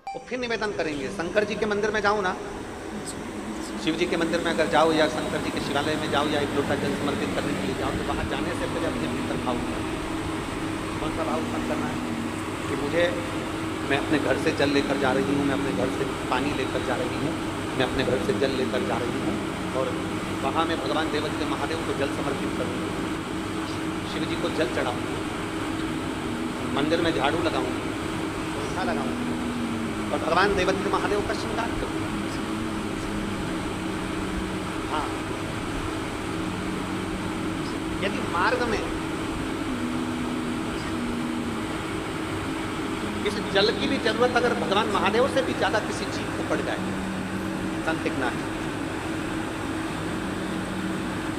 और फिर निवेदन करेंगे। शंकर जी के मंदिर में जाओ ना, शिव जी के मंदिर में अगर जाओ या शंकर जी के शिवालय में जाओ या एक लोटा जल समर्पित करने के लिए जाओ, तो वहाँ जाने से पहले अपने भीतर भाव उत्पन्न, कौन सा भाव उत्पन्न करना है कि मुझे, मैं अपने घर से जल लेकर जा रही हूँ, मैं अपने घर से पानी लेकर जा रही हूँ, मैं अपने घर से जल लेकर जा रही हूँ और वहाँ मैं भगवान देवादित्य महादेव को जल समर्पित करूँगी, शिव जी को जल चढ़ाऊँगी, मंदिर में झाड़ू लगाऊँगी, पंखा लगाऊँगी और भगवान देवादित्य महादेव का श्रृंगार करूँगी। हाँ, यदि मार्ग में इस जल की भी जरूरत अगर भगवान महादेव से भी ज्यादा किसी चीज को पड़ जाए, संत एकनाथ,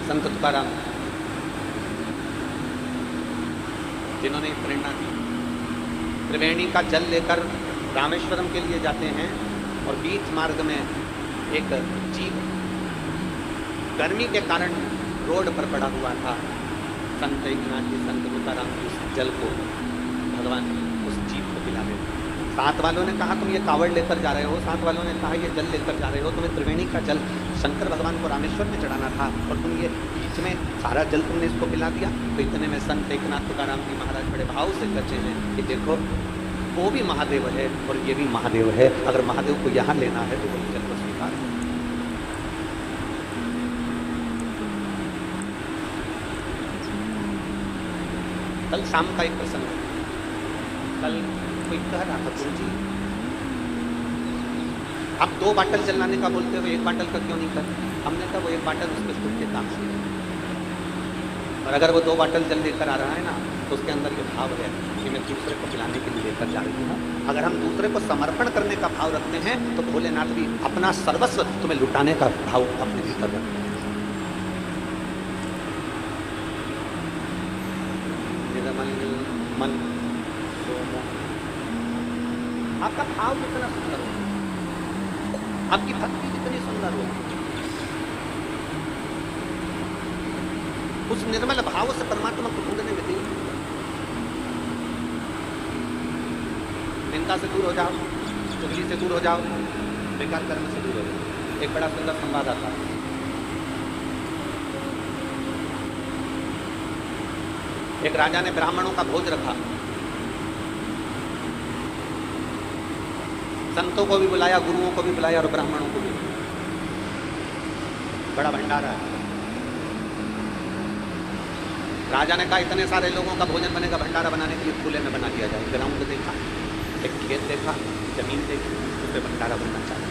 संत तुकाराम, जिन्होंने प्रेरणा दी, त्रिवेणी का जल लेकर रामेश्वरम के लिए जाते हैं और बीच मार्ग में एक जीव गर्मी के कारण रोड पर पड़ा हुआ था। संत एकनाथ जी, संत तुकाराम जी उस जल को भगवान उस जीव को पिला देते। साथ वालों ने कहा तुम ये कावड़ लेकर जा रहे हो, साथ वालों ने कहा ये जल लेकर जा रहे हो, तुम्हें त्रिवेणी का जल शंकर भगवान को रामेश्वर में चढ़ाना था और तुम ये बीच में सारा जल तुमने इसको पिला दिया। तो इतने में संत एकनाथ तुकाराम जी महाराज बड़े भाव से बचे हैं कि देखो वो भी महादेव है और ये भी महादेव है, अगर महादेव को यहाँ लेना है तो वो जल को स्वीकार। कल शाम का एक प्रसंग है। कल कोई कह रहा था गुरु जी आप 2 बाटल जलाने का बोलते हो, 1 बाटल का क्यों नहीं करते? हमने कहा वो 1 बाटल उसके खुद के काम से, और अगर वो 2 बाटल जल लेकर आ रहा है ना तो उसके अंदर ये भाव है कि मैं दूसरे को पिलाने के लिए लेकर जा रही हूँ। अगर हम दूसरे को समर्पण करने का भाव रखते हैं तो भोलेनाथ भी अपना सर्वस्व तुम्हें लुटाने का भाव अपने भीतर रखते हैं। मन आपका भाव कितना सुंदर हो, आपकी भक्ति कितनी सुंदर हो, उस निर्मल भाव से परमात्मा को ढूंढने में देर। निंदा से दूर हो जाओ, चुगली से दूर हो जाओ, बेकार कर्म से दूर हो जाओ। एक बड़ा सुंदर संवाद आता है। एक राजा ने ब्राह्मणों का भोज रखा, संतों को भी बुलाया, गुरुओं को भी बुलाया और ब्राह्मणों को भी। बड़ा भंडारा है। राजा ने कहा इतने सारे लोगों का भोजन बनेगा, भंडारा बनाने के लिए खुले में बना दिया जाए। ग्राउंड देखा, एक खेत देखा, जमीन देखी, उस पर भंडारा बनना चाहिए।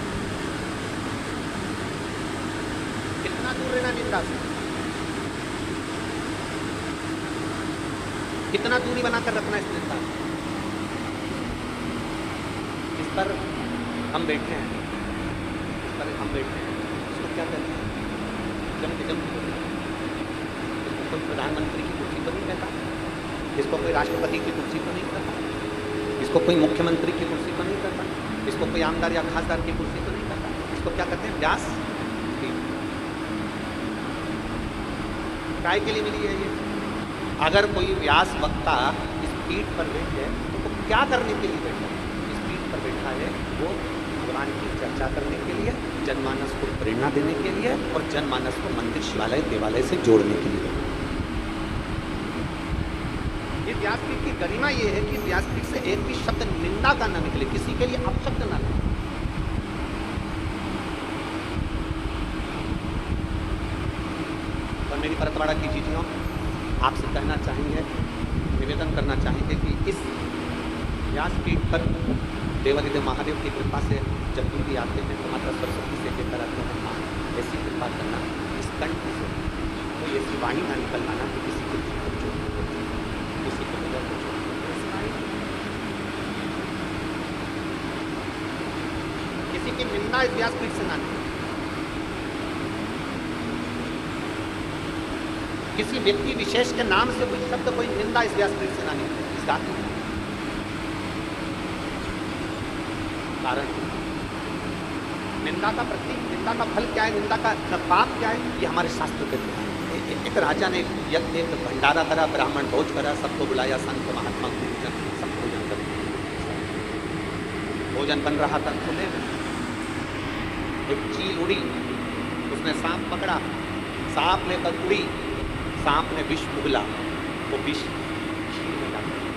कितना दूर रहना निंदा से, कितना दूरी बनाकर रखना इस निंदा से। इस पर हम बैठे हैं, इस पर हम बैठे हैं, इसको क्या कहते हैं? जम इसको कोई प्रधानमंत्री की कुर्सी तो नहीं कहता, इसको कोई राष्ट्रपति की कुर्सी तो नहीं कहता, इसको कोई मुख्यमंत्री की कुर्सी तो नहीं कहता, इसको कोई आमदार या खासदार की कुर्सी तो नहीं कहता। इसको क्या कहते हैं? व्यास पीठ। काय के लिए मिली है ये? अगर कोई व्यास वक्ता इस पीठ पर बैठे तो वो क्या करने के लिए बैठा है? इस पीठ पर बैठा है वो भगवान की चर्चा करने के लिए, जनमानस को प्रेरणा देने के लिए और जनमानस को मंदिर, शिवालय, देवालय से जोड़ने के लिए। ये व्यासपीठ की गरिमा ये है कि व्यासपीठ से एक भी शब्द निंदा का ना निकले, किसी के लिए अपशब्द ना निकले। और मेरी परतवाड़ा की जीजियों, आपसे कहना चाहेंगे, निवेदन करना चाहेंगे कि इस व्यासपीठ पर देवादिदेव महादेव की कृपा से जब भी आते हैं तो माता सरस्वती से लेकर आते हैं, माँ ऐसी कृपा करना इस कंठ से कोई ऐसी वाणी ना निकल आना कि किसी को किसी को किसी की निंदा इस व्यासपीठ से ना निकले, किसी व्यक्ति विशेष के नाम से कोई शब्द, कोई निंदा इस व्यासपीठ से ना निकले। इस गाती कारण निंदा का प्रतीक, निंदा का फल क्या है, निंदा का पाप क्या है, ये हमारे शास्त्र कहते हैं। एक राजा ने यज्ञ, एक भंडारा करा, ब्राह्मण भोज करा, सबको बुलाया, संत महात्मा गुरुजन सब भोजन कर। भोजन बन रहा था, खुले में एक चील उड़ी, उसने सांप पकड़ा, सांप लेकर उड़ी, सांप ने विष उगला, वो विष खीर में डाल दिया,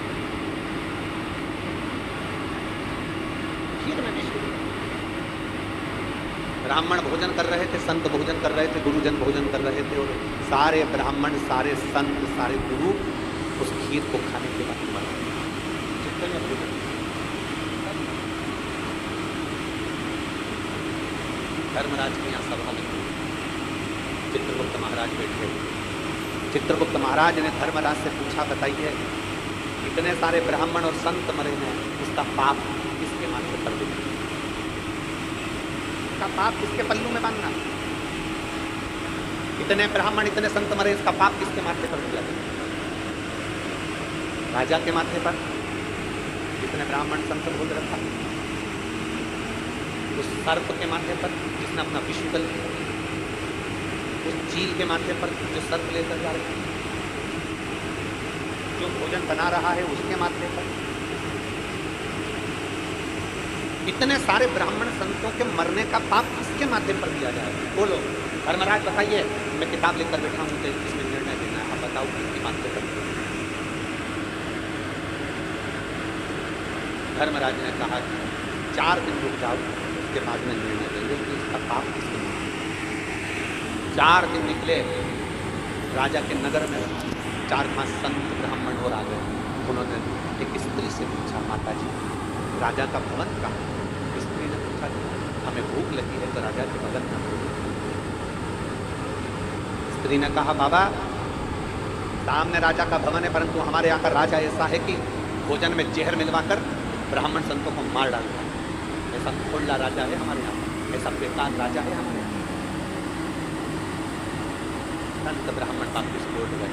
खीर में विष उगला। ब्राह्मण भोजन कर रहे थे, संत भोजन कर रहे थे, गुरुजन भोजन कर रहे थे, और सारे ब्राह्मण, सारे संत, सारे गुरु उस खीर को खाने के बाद मर गए। जितने भोजन धर्मराज के यहाँ सभा में चित्रगुप्त महाराज बैठे। चित्रगुप्त महाराज ने धर्मराज से पूछा, बताइए इतने सारे ब्राह्मण और संत मरे हैं, इसका पाप किसके माथे पर देना, इसका पाप किसके पल्लू में बांधना? इतने ब्राह्मण, इतने संत मरे, इसका पाप किसके माथे पर दिया देना? राजा के माथे पर, जितने ब्राह्मण संत भोज रखा, उस सर्प के माथे पर जिसने अपना विष उगल किया, उस चील के माथे पर जो सर्प लेकर जा रहा है, जो भोजन बना रहा है उसके माथे पर, इतने सारे ब्राह्मण संतों के मरने का पाप किसके माथे पर दिया जाए? बोलो धर्मराज बताइए, मैं किताब लेकर बैठा हूं, इसमें निर्णय देना है, आप बताओ किसके माथे पर? धर्मराज ने कहा 4 दिन रुक जाओ, उसके बाद में निर्णय देंगे कि इसका पाप किसके माथे। 4 दिन निकले, राजा के नगर में 4-5 संत ब्राह्मण और आ गए। उन्होंने एक स्त्री से पूछा, माता जी राजा का भवन कहाँ? स्त्री ने पूछा, हमें भूख लगी है तो राजा के भवन में भूख। स्त्री ने कहा, बाबा सामने राजा का भवन है, परंतु हमारे यहाँ का राजा ऐसा है कि भोजन में जहर मिलवाकर ब्राह्मण संतों को मार डालता है। ऐसा खुला राजा है हमारे यहाँ, ऐसा बेकार राजा है हमारे यहाँ। संत ब्राह्मण वापस लौट गए।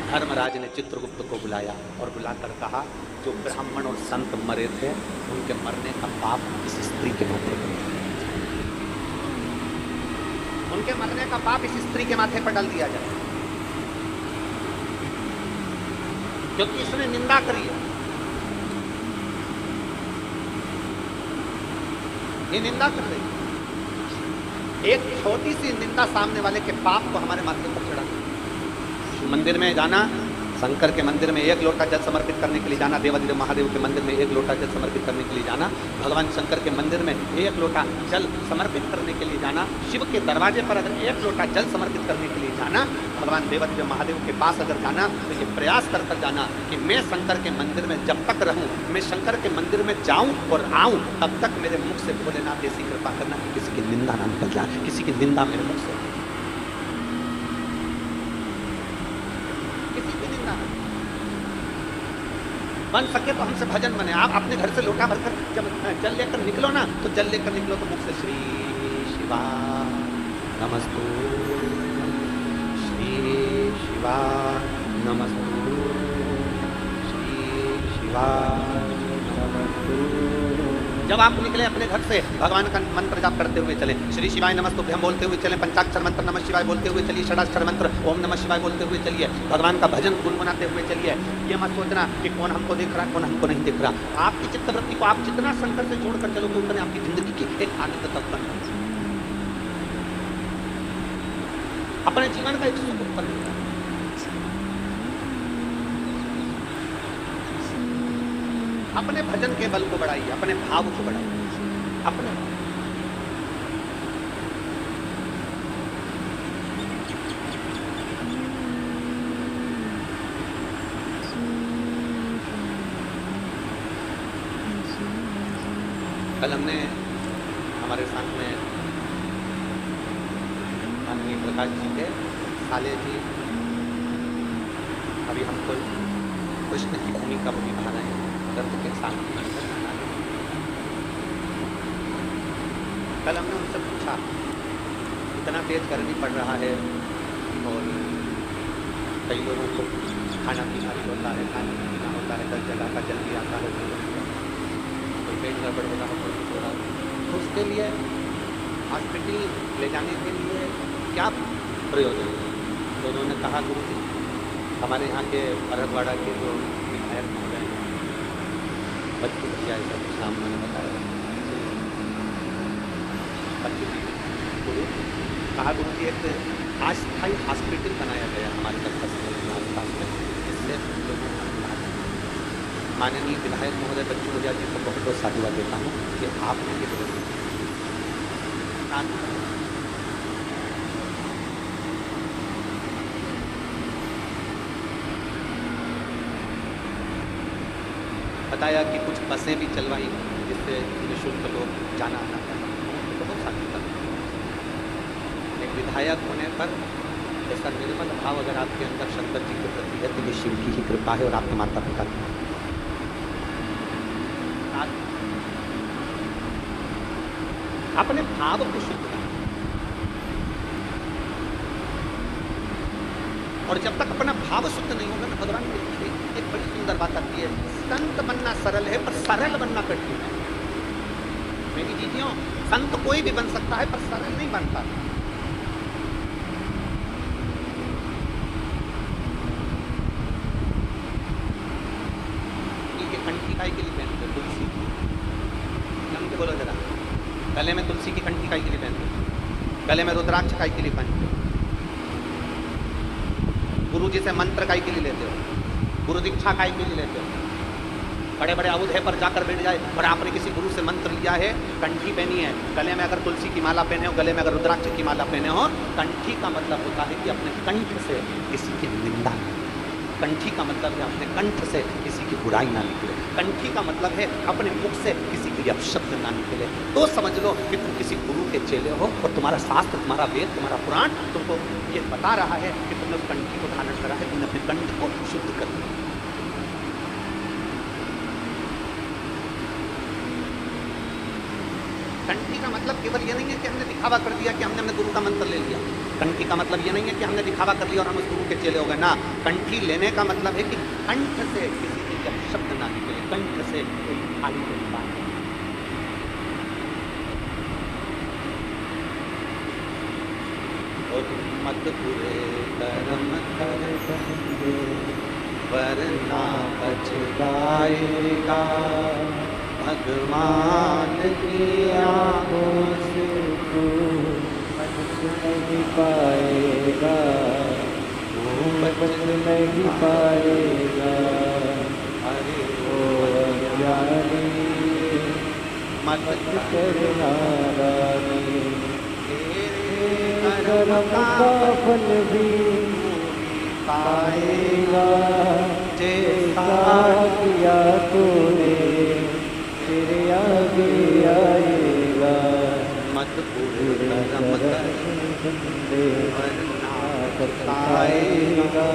धर्मराज ने चित्रगुप्त को बुलाया और बुलाकर कहा, जो ब्राह्मण और संत मरे थे उनके मरने का पाप इस स्त्री के माथे पर, उनके मरने का पाप इस स्त्री के माथे पर डाल दिया जाए, क्योंकि इसने निंदा करी है। ये निंदा कर रही है, एक छोटी सी निंदा सामने वाले के पाप को हमारे माथे पर चढ़ा। मंदिर में जाना, शंकर के मंदिर में 1 लोटा जल समर्पित करने के लिए जाना, देवाधिदेव महादेव के मंदिर में 1 लोटा जल समर्पित करने के लिए जाना, भगवान शंकर के मंदिर में 1 लोटा जल समर्पित करने के लिए जाना, शिव के दरवाजे पर अगर 1 लोटा जल समर्पित करने के लिए जाना, भगवान देवाधिदेव महादेव के पास अगर जाना तो ये प्रयास कर कर जाना कि मैं शंकर के मंदिर में जब तक रहूं, मैं शंकर के मंदिर में जाऊं और आऊं, तब तक मेरे मुख से भोलेनाथ ऐसी कृपा करना कि किसी की निंदा ना निकल जाए, किसी की निंदा मेरे मुख से, बन सके तो हमसे भजन बने। आप अपने घर से लोटा भरकर जब जल लेकर निकलो ना, तो जल लेकर निकलो तो मुख से श्री शिवा नमस्तु, श्री शिवा नमस्तु, श्री शिवा नमस्तु। जब आप निकले अपने घर से, भगवान का मंत्र जाप करते हुए चले, श्री शिवाय नमस्तुभ्यम बोलते हुए चले, पंचाक्षर मंत्र नमः शिवाय बोलते हुए चलिए, षडाक्षर मंत्र ओम नमः शिवाय बोलते हुए चलिए, भगवान का भजन गुनगुनाते हुए चलिए। ये मत सोचना कि कौन हमको देख रहा, कौन हमको नहीं देख रहा। आपकी चित्तवृत्ति को आप जितना शंकर से जोड़कर चलोगे, उतने आपकी जिंदगी की एक आनंद उत्पन्न होगा, अपने जीवन का एक सुख उत्पन्न होगा। अपने भजन के बल को बढ़ाइए, अपने भाव को बढ़ाइए, अपने कल हमने हमारे साथ में माननीय प्रकाश जी के साले जी अभी हमको कृष्ण की भूमिका भी निभा रहे हैं, दर्द के साथ। कल हमने उनसे पूछा, इतना तेज गर्मी पड़ रहा है और कई लोगों को खाना पीना भी होता है, खाना पीना होता है, 10 जगह का जल्दी आता है, कोई पेट गड़बड़ होता है, कोई हो रहा है, तो उसके लिए हॉस्पिटल ले जाने के लिए क्या प्रयोजन है? तो उन्होंने कहा, गुरु जी हमारे यहाँ के भरतवाड़ा के जो विधायक महोदय हैं, बच्चू भैया ऐसा कुछ नाम उन्होंने बताया, बच्चे भी गुरु कहा, गुरु जी एक अस्थायी हॉस्पिटल बनाया गया हमारे आसपास में, इससे लोगों का इलाज। माननीय विधायक महोदय बच्चू मुखिया जी को बहुत बहुत साधुवाद देता हूँ कि आपने ये बताया कि कुछ बसें भी चलवाई जिससे निःशुल्क लोग जाना आना कर बहुत सारी बात। एक विधायक होने पर ऐसा निर्मल भाव अगर आपके अंदर शंकर जी के प्रति है तो ये शिव की ही कृपा है और आपके माता पिता की। अपने भाव को शुद्ध करें, और जब तक अपना भाव शुद्ध नहीं होगा ना, भगवान की एक बड़ी सुंदर बात आती है, संत बनना सरल है पर सरल बनना कठिन है। मेरी दीदियों, संत कोई भी बन सकता है पर सरल नहीं बनता। ये कंठी काई के लिए पहनते तुलसी, नम के बोलो जरा, गले में तुलसी की कंठी काई के लिए पहनते, गले में रुद्राक्ष काई के लिए पहनते, गुरु जी से मंत्र काई के लिए लेते हो, गुरु दीक्षा काई के लिए लेते हो। बड़े बड़े अवधे पर जाकर बैठ जाए और आपने किसी गुरु से मंत्र लिया है, कंठी पहनी है, गले में अगर तुलसी की माला पहने हो, गले में अगर रुद्राक्ष की माला पहने हो, कंठी का मतलब होता है कि अपने कंठ से किसी की निंदा, कंठी का मतलब है अपने कंठ से किसी की बुराई ना निकले, कंठी का मतलब है अपने मुख से किसी की अपशब्द ना निकले। तो समझ लो कि तुम किसी गुरु के चेले हो और तुम्हारा शास्त्र, तुम्हारा वेद, तुम्हारा पुराण तुमको ये बता रहा है कि तुमने उस कंठी को धारण करा है, तुमने अपने कंठ को शुद्ध कर दिया। कंठी का मतलब केवल ये नहीं है कि हमने दिखावा कर दिया कि हमने गुरु का मंत्र ले लिया। कंठी का मतलब ये नहीं है कि हमने दिखावा कर लिया और हम उस गुरु के चेले हो गए ना। कंठी लेने का मतलब है कि कंठ से किसी के शब्द ना निकले, कंठ से कोई खाली नहीं पाए। और मत बुरे कर्म कर वरना पछताएगा, भगवान की आंखों से तू बच नहीं पाएगा, तू बच नहीं पाएगा। अरे ओ अज्ञानी मत करना रानी, तेरे कर्म का फल भी पाएगा, जैसा किया तूने तेरे आगे आएगा। मत पूरे कर्म कर वरना पछताएगा,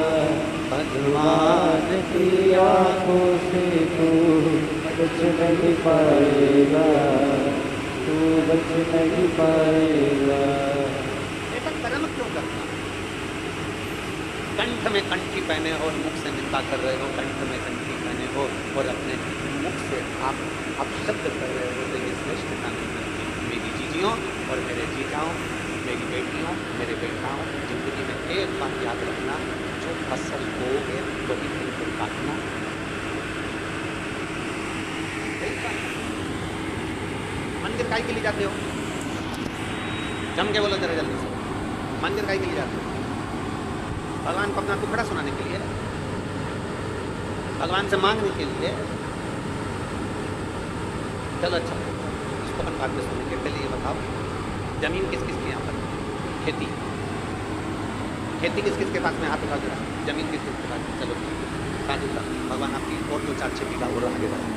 भगवान की आंखों से तू बच नहीं पाएगा, तू बच नहीं पाएगा। ऐसा कर्म क्यों करता? कंठ में कंठी पहने हो और मुख से निंदा कर रहे हो, कंठ में कंठी पहने हो और अपने मुख से आप शब्द कर रहे हो, तो ये श्रेष्ठता नहीं करती। मेरी जीजियों और मेरे जीजाओं, मेरी बेटियों, मेरे बेटाओं, जिंदगी में एक बात याद रखना, जो फसल बोओगे वही बिल्कुल काटना। मंदिर काहे के लिए जाते हो? जम के बोलो जरा जल्दी से, मंदिर काहे के लिए जाते हो? भगवान को अपना टुकड़ा सुनाने के लिए, भगवान से मांगने के लिए। चलो अच्छा, इसको अपन बाद में सुनेंगे। पहले ये बताओ, जमीन किस किस के यहाँ पर? खेती, खेती किस किस के पास में? हाथ उठा जरा। जमीन किस किस के पास? चलो साधु का भगवान आपकी और 2-4-6 बीघा और आगे बढ़ा।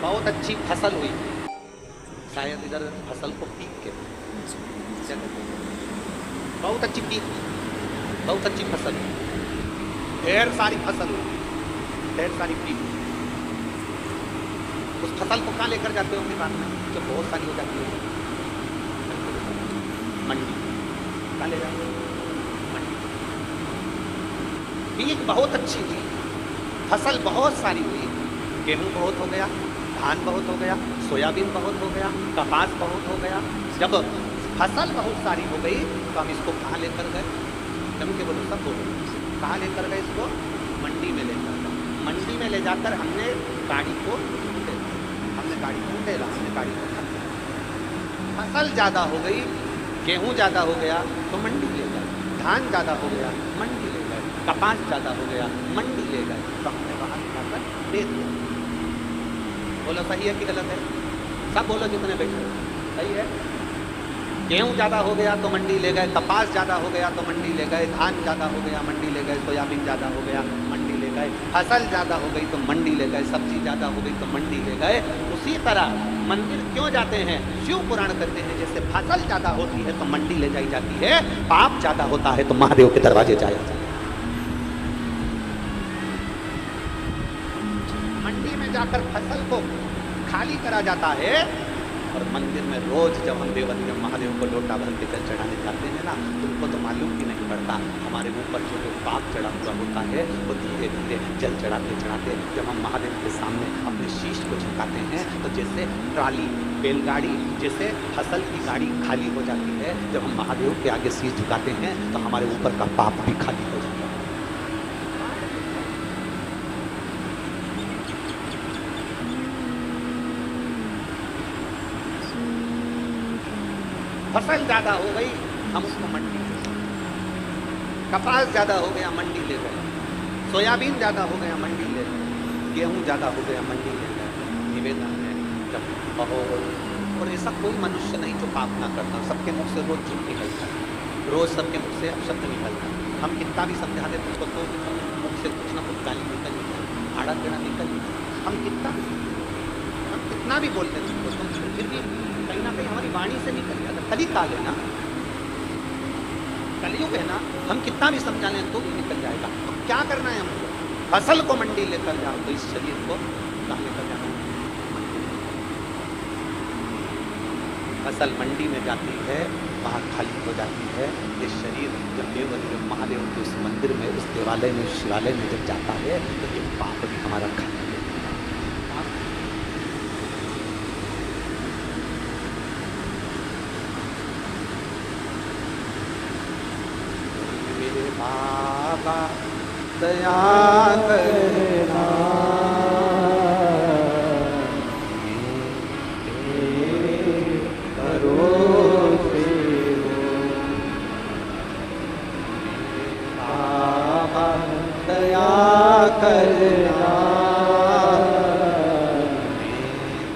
बहुत अच्छी फसल हुई, शायद इधर फसल को पीक के बहुत अच्छी पीक, बहुत अच्छी फसल, ढेर सारी फसल हुई, ढेर सारी पीक। उस फसल को कहाँ लेकर जाते हो? अपने पास में जो बहुत सारी हो जाती है, मंडी। कहाँ ले जाते हो? मंडी। पीक बहुत अच्छी हुई, फसल बहुत सारी हुई, गेहूं बहुत हो गया, धान बहुत हो गया, सोयाबीन बहुत हो गया, कपास बहुत हो गया। जब फसल बहुत सारी हो गई तो हम इसको कहाँ लेकर गए? जम के बोलो, सब बोलो, कहाँ लेकर गए इसको? मंडी में लेकर गए। मंडी में ले जाकर हमने गाड़ी को गाड़ी ढूंढेगा, हमने गाड़ी को खा लिया। फसल ज्यादा हो गई, गेहूं ज्यादा हो गया तो मंडी ले गए, धान ज्यादा हो गया मंडी ले गए, कपास ज्यादा हो गया मंडी ले गए, तो हमने वहां जाकर बेच दिया। बोलो सही है कि गलत है? सब बोलो जितने बैठे हो, सही है। गेहूं ज्यादा हो गया तो मंडी ले गए, कपास ज्यादा हो गया तो मंडी ले गए, धान ज्यादा हो गया मंडी ले गए, सोयाबीन ज्यादा हो गया मंडी ले गए, फसल ज्यादा हो गई तो मंडी ले गए, सब्जी ज्यादा हो गई तो मंडी ले गए। उसी तरह मंदिर क्यों जाते हैं? शिव पुराण करते हैं जैसे फसल ज्यादा होती है तो मंडी ले जाई जाती है, पाप ज्यादा होता है तो महादेव के दरवाजे जाया जाता है। मंडी में जाकर फसल को खाली करा जाता है, और मंदिर में रोज जब हम देवरिया महादेव को लोटा भर के जल चढ़ाने जाते हैं ना, तुमको तो मालूम भी नहीं पड़ता हमारे ऊपर जो पाप चढ़ा हुआ होता है वो धीरे धीरे जल चढ़ाते चढ़ाते जब हम महादेव के सामने अपने शीश को झुकाते हैं तो जैसे ट्राली बैलगाड़ी जैसे फसल की गाड़ी खाली हो जाती है, जब हम महादेव के आगे शीश झुकाते हैं तो हमारे ऊपर का पाप भी खाली हो जाता है। फसल ज्यादा हो गई हम उसको मंडी ले गए, कपास ज्यादा हो गया मंडी ले गए, सोयाबीन ज्यादा हो गया मंडी ले गए, गेहूं ज्यादा हो गया मंडी ले गए। निवेदन है जब और ऐसा कोई मनुष्य नहीं जो पाप ना करता, सबके मुख से रोज झूठ निकलता है, रोज सबके मुख से अपशब्द निकलता है। हम कितना भी समझा देते उसको तो मुख से कुछ ना कुछ गाली निकल निकल, आड़ा टेढ़ा निकल निकल, हम कितना भी बोलते थे तो फिर भी कहीं ना कहीं हमारी वाणी से निकल जाता। कली काल है ना, कलयुग है ना, हम कितना भी समझा लें तो भी निकल जाएगा। तो क्या करना है हमको? फसल को मंडी लेकर जाओ तो इस शरीर को कहाँ लेकर जाना है? फसल मंडी में जाती है, वहाँ खाली हो जाती है। ये शरीर जब देवरिया महादेव के उस मंदिर में, उस देवालय में, शिवालय में जब जाता है तो ये पाप भी हमारा खाली हो जाता है। मेरे बाबा दया करना, करना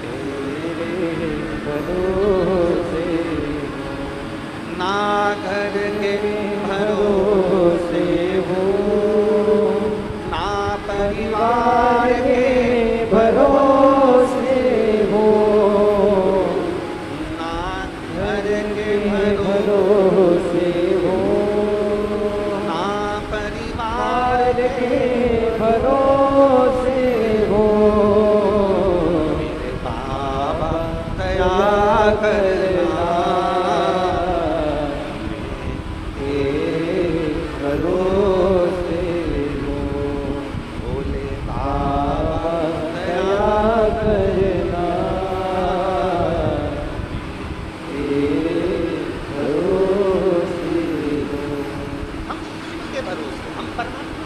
तेरे भरोसे, ना घर के भरोसे हो, ना परिवार के भरोसे हो, ना घर के भरोसे हो, ना परिवार के भरोसे हो। मेरे बाबा दया करना, तेरे भरोसे हो। भोले बाबा दया करना, तेरे भरोसे हो। हम के भरोसे, हम परमात्मा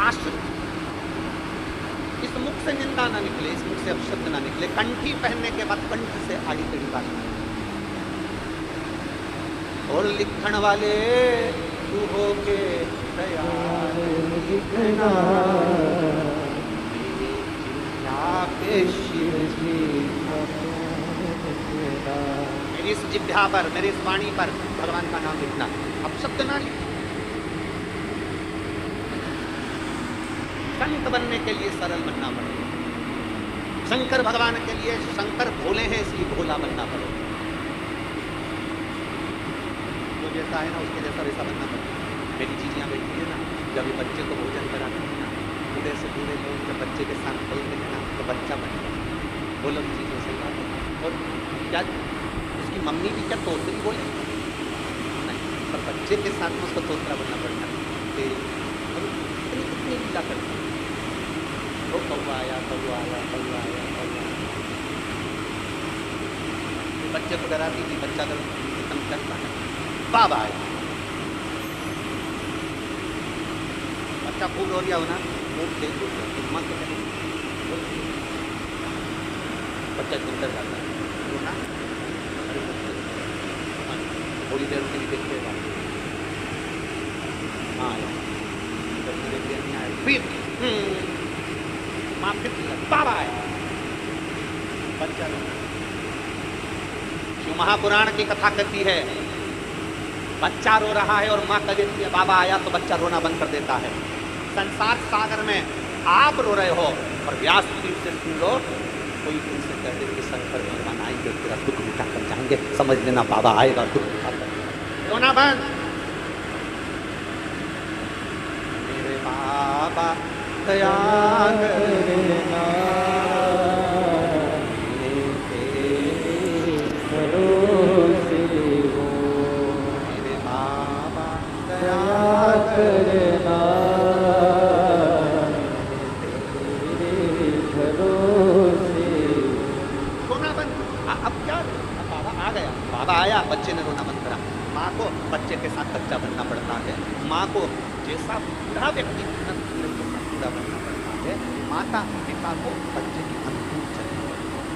आश्रित। इस मुख से निंदा ना निकले, इस मुख से अपशब्द ना निकले, कंठी पहनने के बाद कंठ से आड़ी टेढ़ी बात ना। और लिखण वाले तू हो के तैयार लिखना, मेरी इस जिह्वा पर, मेरी इस वाणी पर भगवान का नाम लिखना, अपशब्द ना लिखना। संत बनने के लिए सरल बनना पड़ेगा। शंकर भगवान के लिए, शंकर भोले हैं इसलिए भोला बनना पड़ेगा। जो जैसा है ना उसके जैसा वैसा बनना पड़ेगा। मेरी चीजियाँ बैठी है ना, जब ये बच्चे को भोजन कराती है ना, बूढ़े से बूढ़े लोग जब बच्चे के साथ खेलते हैं ना तो बच्चा बनता है। बोलो चीज़ें सही बात है। और क्या उसकी मम्मी भी क्या तोतरी बोले नहीं, पर बच्चे के साथ में उसको तोतरा बनना पड़ता है। कितनी लीला करती है, वो कौआ आया, कौआ आया, कौआ आया, कौआ आया। बच्चे को डराती थी, बच्चा अगर एकदम करता है बाबा आया। बच्चा फूल हो गया हो ना, फूल दे दो माँ को, बच्चा सुंदर जाता है रोना, थोड़ी देर के लिए देखते हैं हाँ नहीं आए, फिर माँ फिर बाबा आए, बच्चा रोना। शिव महापुराण की कथा कहती है बच्चा रो रहा है और माँ कहती है बाबा आया, तो बच्चा रोना बंद कर देता है। संसार सागर में आप रो रहे हो और व्यास जी से सुन लो, कोई तुमसे कह दे कि शंकर भगवान आएंगे तेरा दुख मिटा कर जाएंगे, समझ लेना बाबा आएगा दुख मिटा कर, रोना बंद। मेरे बाबा दया करना, मेरे बाबा दया करना, बाबा आया, बच्चे ने रोना बंद करा। माँ को बच्चे के साथ बच्चा बनना पड़ता है, माँ को जैसा बूढ़ा व्यक्ति बूढ़ा बनना पड़ता है, माता पिता को बच्चे की अनुकूल चलना पड़ता है,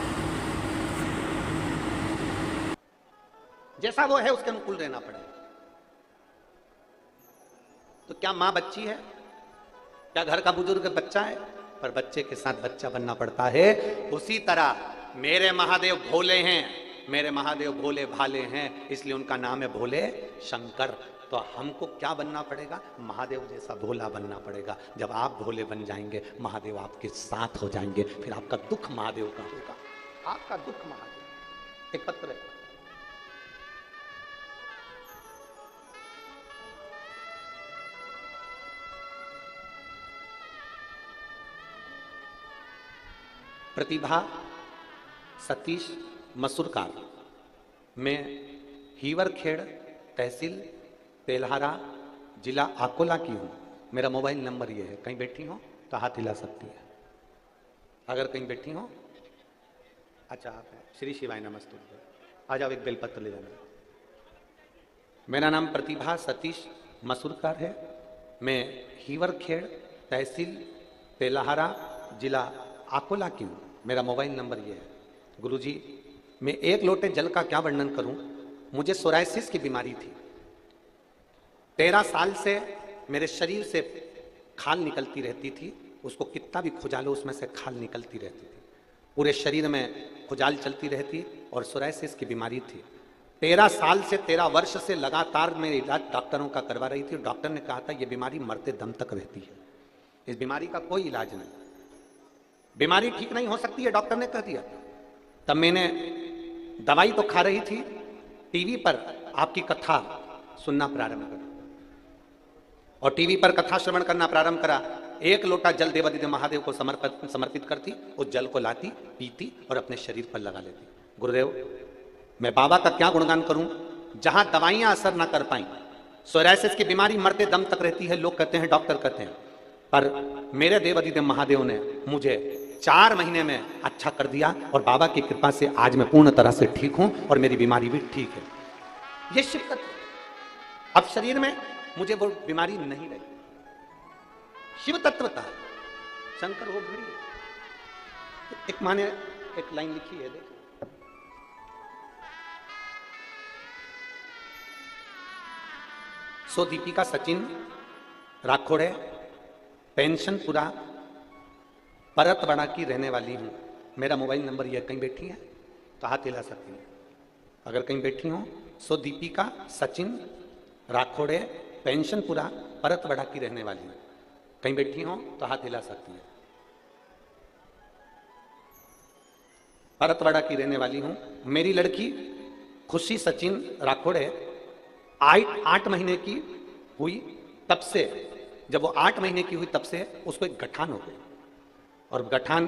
जैसा वो है उसके अनुकूल रहना पड़ेगा। तो क्या माँ बच्ची है? क्या घर का बुजुर्ग बच्चा है? पर बच्चे के साथ बच्चा बनना पड़ता है। उसी तरह मेरे महादेव भोले हैं, मेरे महादेव भोले भाले हैं, इसलिए उनका नाम है भोले शंकर। तो हमको क्या बनना पड़ेगा? महादेव जैसा भोला बनना पड़ेगा। जब आप भोले बन जाएंगे, महादेव आपके साथ हो जाएंगे, फिर आपका दुख महादेव का होगा, आपका दुख महादेव। एक पत्र है, प्रतिभा सतीश मसूरकार, मैं हीवरखेड़ तहसील तेल्हारा जिला अकोला की हूँ। मेरा मोबाइल नंबर ये है, कहीं बैठी हो तो हाथ हिला सकती है, अगर कहीं बैठी हो। अच्छा आप है, श्री शिवाय नमस्ते, आ जाओ एक बेलपत्र ले जाना। मेरा नाम प्रतिभा सतीश मसूरकार है, मैं हीवरखेड़ तहसील तेल्हारा जिला अकोला की हूँ। मेरा मोबाइल नंबर ये है। गुरुजी, मैं एक लोटे जल का क्या वर्णन करूं। मुझे सोराइसिस की बीमारी थी, 13 साल से मेरे शरीर से खाल निकलती रहती थी, उसको कितना भी खुजालो उसमें से खाल निकलती रहती थी, पूरे शरीर में खुजाल चलती रहती और सोराइसिस की बीमारी थी। 13 साल से 13 वर्ष से लगातार मैं इलाज डॉक्टरों का करवा रही थी। डॉक्टर ने कहा था ये बीमारी मरते दम तक रहती है, इस बीमारी का कोई इलाज नहीं, बीमारी ठीक नहीं हो सकती है, डॉक्टर ने कह दिया। तब मैंने दवाई तो खा रही थी, टीवी पर आपकी कथा सुनना प्रारंभ करा और टीवी पर कथा श्रवण करना प्रारंभ करा। एक लोटा जल देवादिदेव महादेव को समर्पित करती, उस जल को लाती, पीती और अपने शरीर पर लगा लेती। गुरुदेव, मैं बाबा का क्या गुणगान करूं, जहां दवाइयां असर ना कर पाई, सोराइसिस की बीमारी मरते दम तक रहती है, लोग कहते हैं, डॉक्टर कहते हैं, पर मेरे देवादिदेव महादेव ने मुझे 4 महीने में अच्छा कर दिया और बाबा की कृपा से आज मैं पूर्ण तरह से ठीक हूं और मेरी बीमारी भी ठीक है। ये शिव तत्व, अब शरीर में मुझे वो बीमारी नहीं रही। शिव तत्वता शंकर वो घड़ी। एक माने एक लाइन लिखी है, देखो, सो दीपिका सचिन राखोड़े, पेंशनपुरा परतवाड़ा की रहने वाली हूँ। मेरा मोबाइल नंबर यह, कहीं बैठी है तो हाथ हिला सकती है, अगर कहीं बैठी हो। सो दीपिका सचिन राखोड़े, पेंशनपुरा परतवाड़ा की रहने वाली हूँ, कहीं बैठी हो तो हाथ हिला सकती है। परतवाड़ा की रहने वाली हूँ। मेरी लड़की खुशी सचिन राखोड़े 8 महीने की हुई, तब से जब वो 8 महीने की हुई तब से उसको एक गठान हो गई और गठान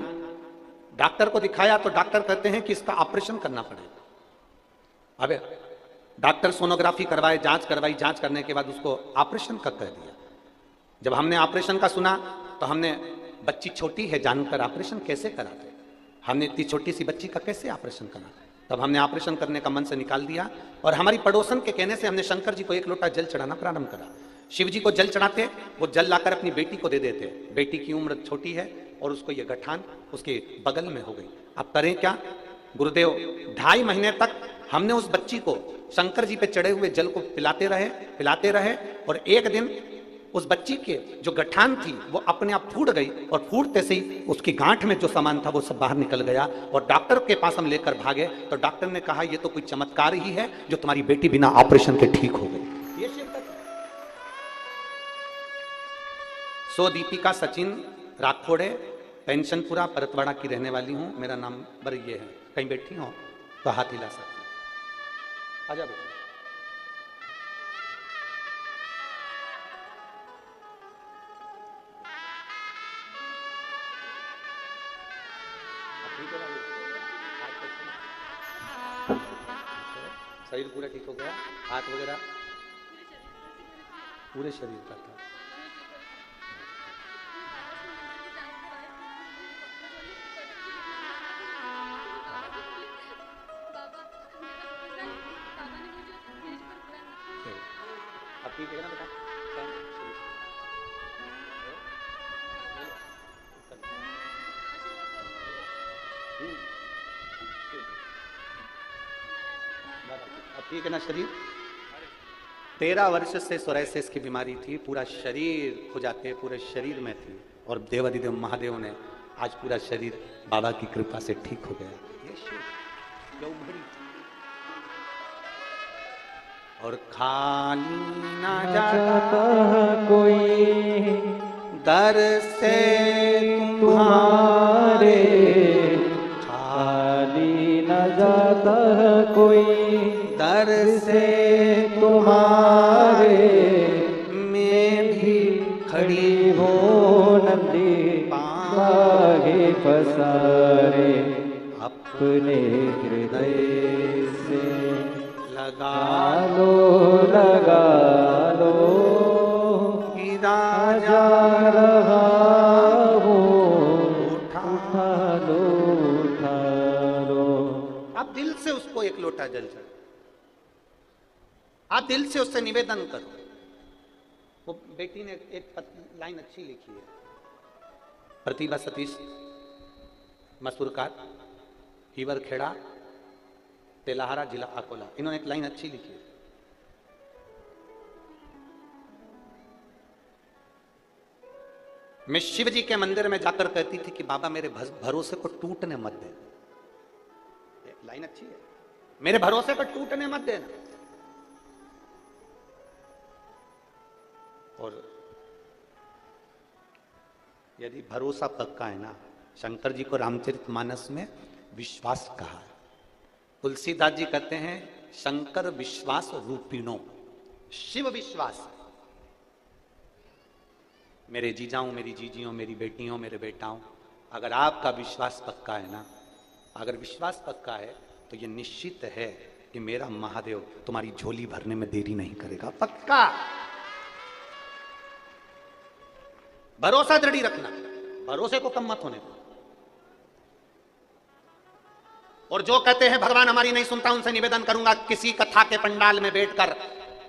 डॉक्टर को दिखाया तो डॉक्टर कहते हैं कि इसका ऑपरेशन करना पड़ेगा। अब डॉक्टर सोनोग्राफी करवाए, जांच करवाई, जांच करने के बाद उसको ऑपरेशन का कह दिया। जब हमने ऑपरेशन का सुना तो हमने, बच्ची छोटी है जानकर ऑपरेशन कैसे कराते, हमने इतनी छोटी सी बच्ची का कैसे ऑपरेशन करा। तब हमने ऑपरेशन करने का मन से निकाल दिया और हमारी पड़ोसन के कहने से हमने शंकर जी को 1 लोटा जल चढ़ाना प्रारंभ करा। शिव जी को जल चढ़ाते, वो जल लाकर अपनी बेटी को दे देते। बेटी की उम्र छोटी है और उसको ये गठान उसके बगल में हो गई। अब करें क्या गुरुदेव? 2.5 महीने तक हमने उस बच्ची को शंकर जी पे चढ़े हुए जल को पिलाते रहे और एक दिन उस बच्ची के जो गठान थी वो अपने आप फूट गई और फूटते से ही उसकी गांठ में जो सामान था वो सब बाहर निकल गया और डॉक्टर के पास हम लेकर भागे तो डॉक्टर ने कहा ये तो कोई चमत्कार ही है जो तुम्हारी बेटी बिना ऑपरेशन के ठीक हो गई। ये शिव तत्व। सो दीपिका सचिन राठौड़े, पेंशनपुरा परतवाड़ा की रहने वाली हूं। मेरा नंबर ये है, कहीं बैठी हो तो हाथ हिला सकते। आजा बेटा। शरीर पूरा ठीक हो गया? हाथ वगैरह पूरे शरीर का था? अब ठीक है ना बेटा? अब ठीक है ना शरीर? 13 वर्ष से सोराइसिस की बीमारी थी, पूरा शरीर खुजाते, पूरे शरीर में थी और देवाधिदेव महादेव ने आज पूरा शरीर बाबा की कृपा से ठीक हो गया। और खाली ना जाता कोई दर से तुम्हारे, खाली न जाता कोई दर से तुम्हारे, मैं भी खड़ी हो नंदी बागे पसारे, अपने हृदय से लगा लो गिरा जा रहा हो, उठा लो। आप दिल से उसको एक लोटा जल चढ़ाओ, आप दिल से उससे निवेदन करो। वो बेटी ने एक लाइन अच्छी लिखी है, प्रतिभा सतीश मसूरकार, हीवर खेड़ा, तेलाहारा, जिला अकोला। इन्होंने एक लाइन अच्छी लिखी है, मैं शिव जी के मंदिर में जाकर कहती थी कि बाबा मेरे भरोसे को टूटने मत देना। लाइन अच्छी है, मेरे भरोसे को टूटने मत देना। और यदि भरोसा पक्का है ना, शंकर जी को रामचरितमानस में विश्वास कहा है। तुलसीदास जी कहते हैं शंकर विश्वास रूपिणो, शिव विश्वास। मेरे जीजाओं, मेरी जीजियों, मेरी बेटियों, मेरे बेटाओं, अगर आपका विश्वास पक्का है ना, अगर विश्वास पक्का है तो ये निश्चित है कि मेरा महादेव तुम्हारी झोली भरने में देरी नहीं करेगा। पक्का भरोसा दृढ़ रखना, भरोसे को कम मत होने दो। और जो कहते हैं भगवान हमारी नहीं सुनता, उनसे निवेदन करूंगा किसी कथा के पंडाल में बैठकर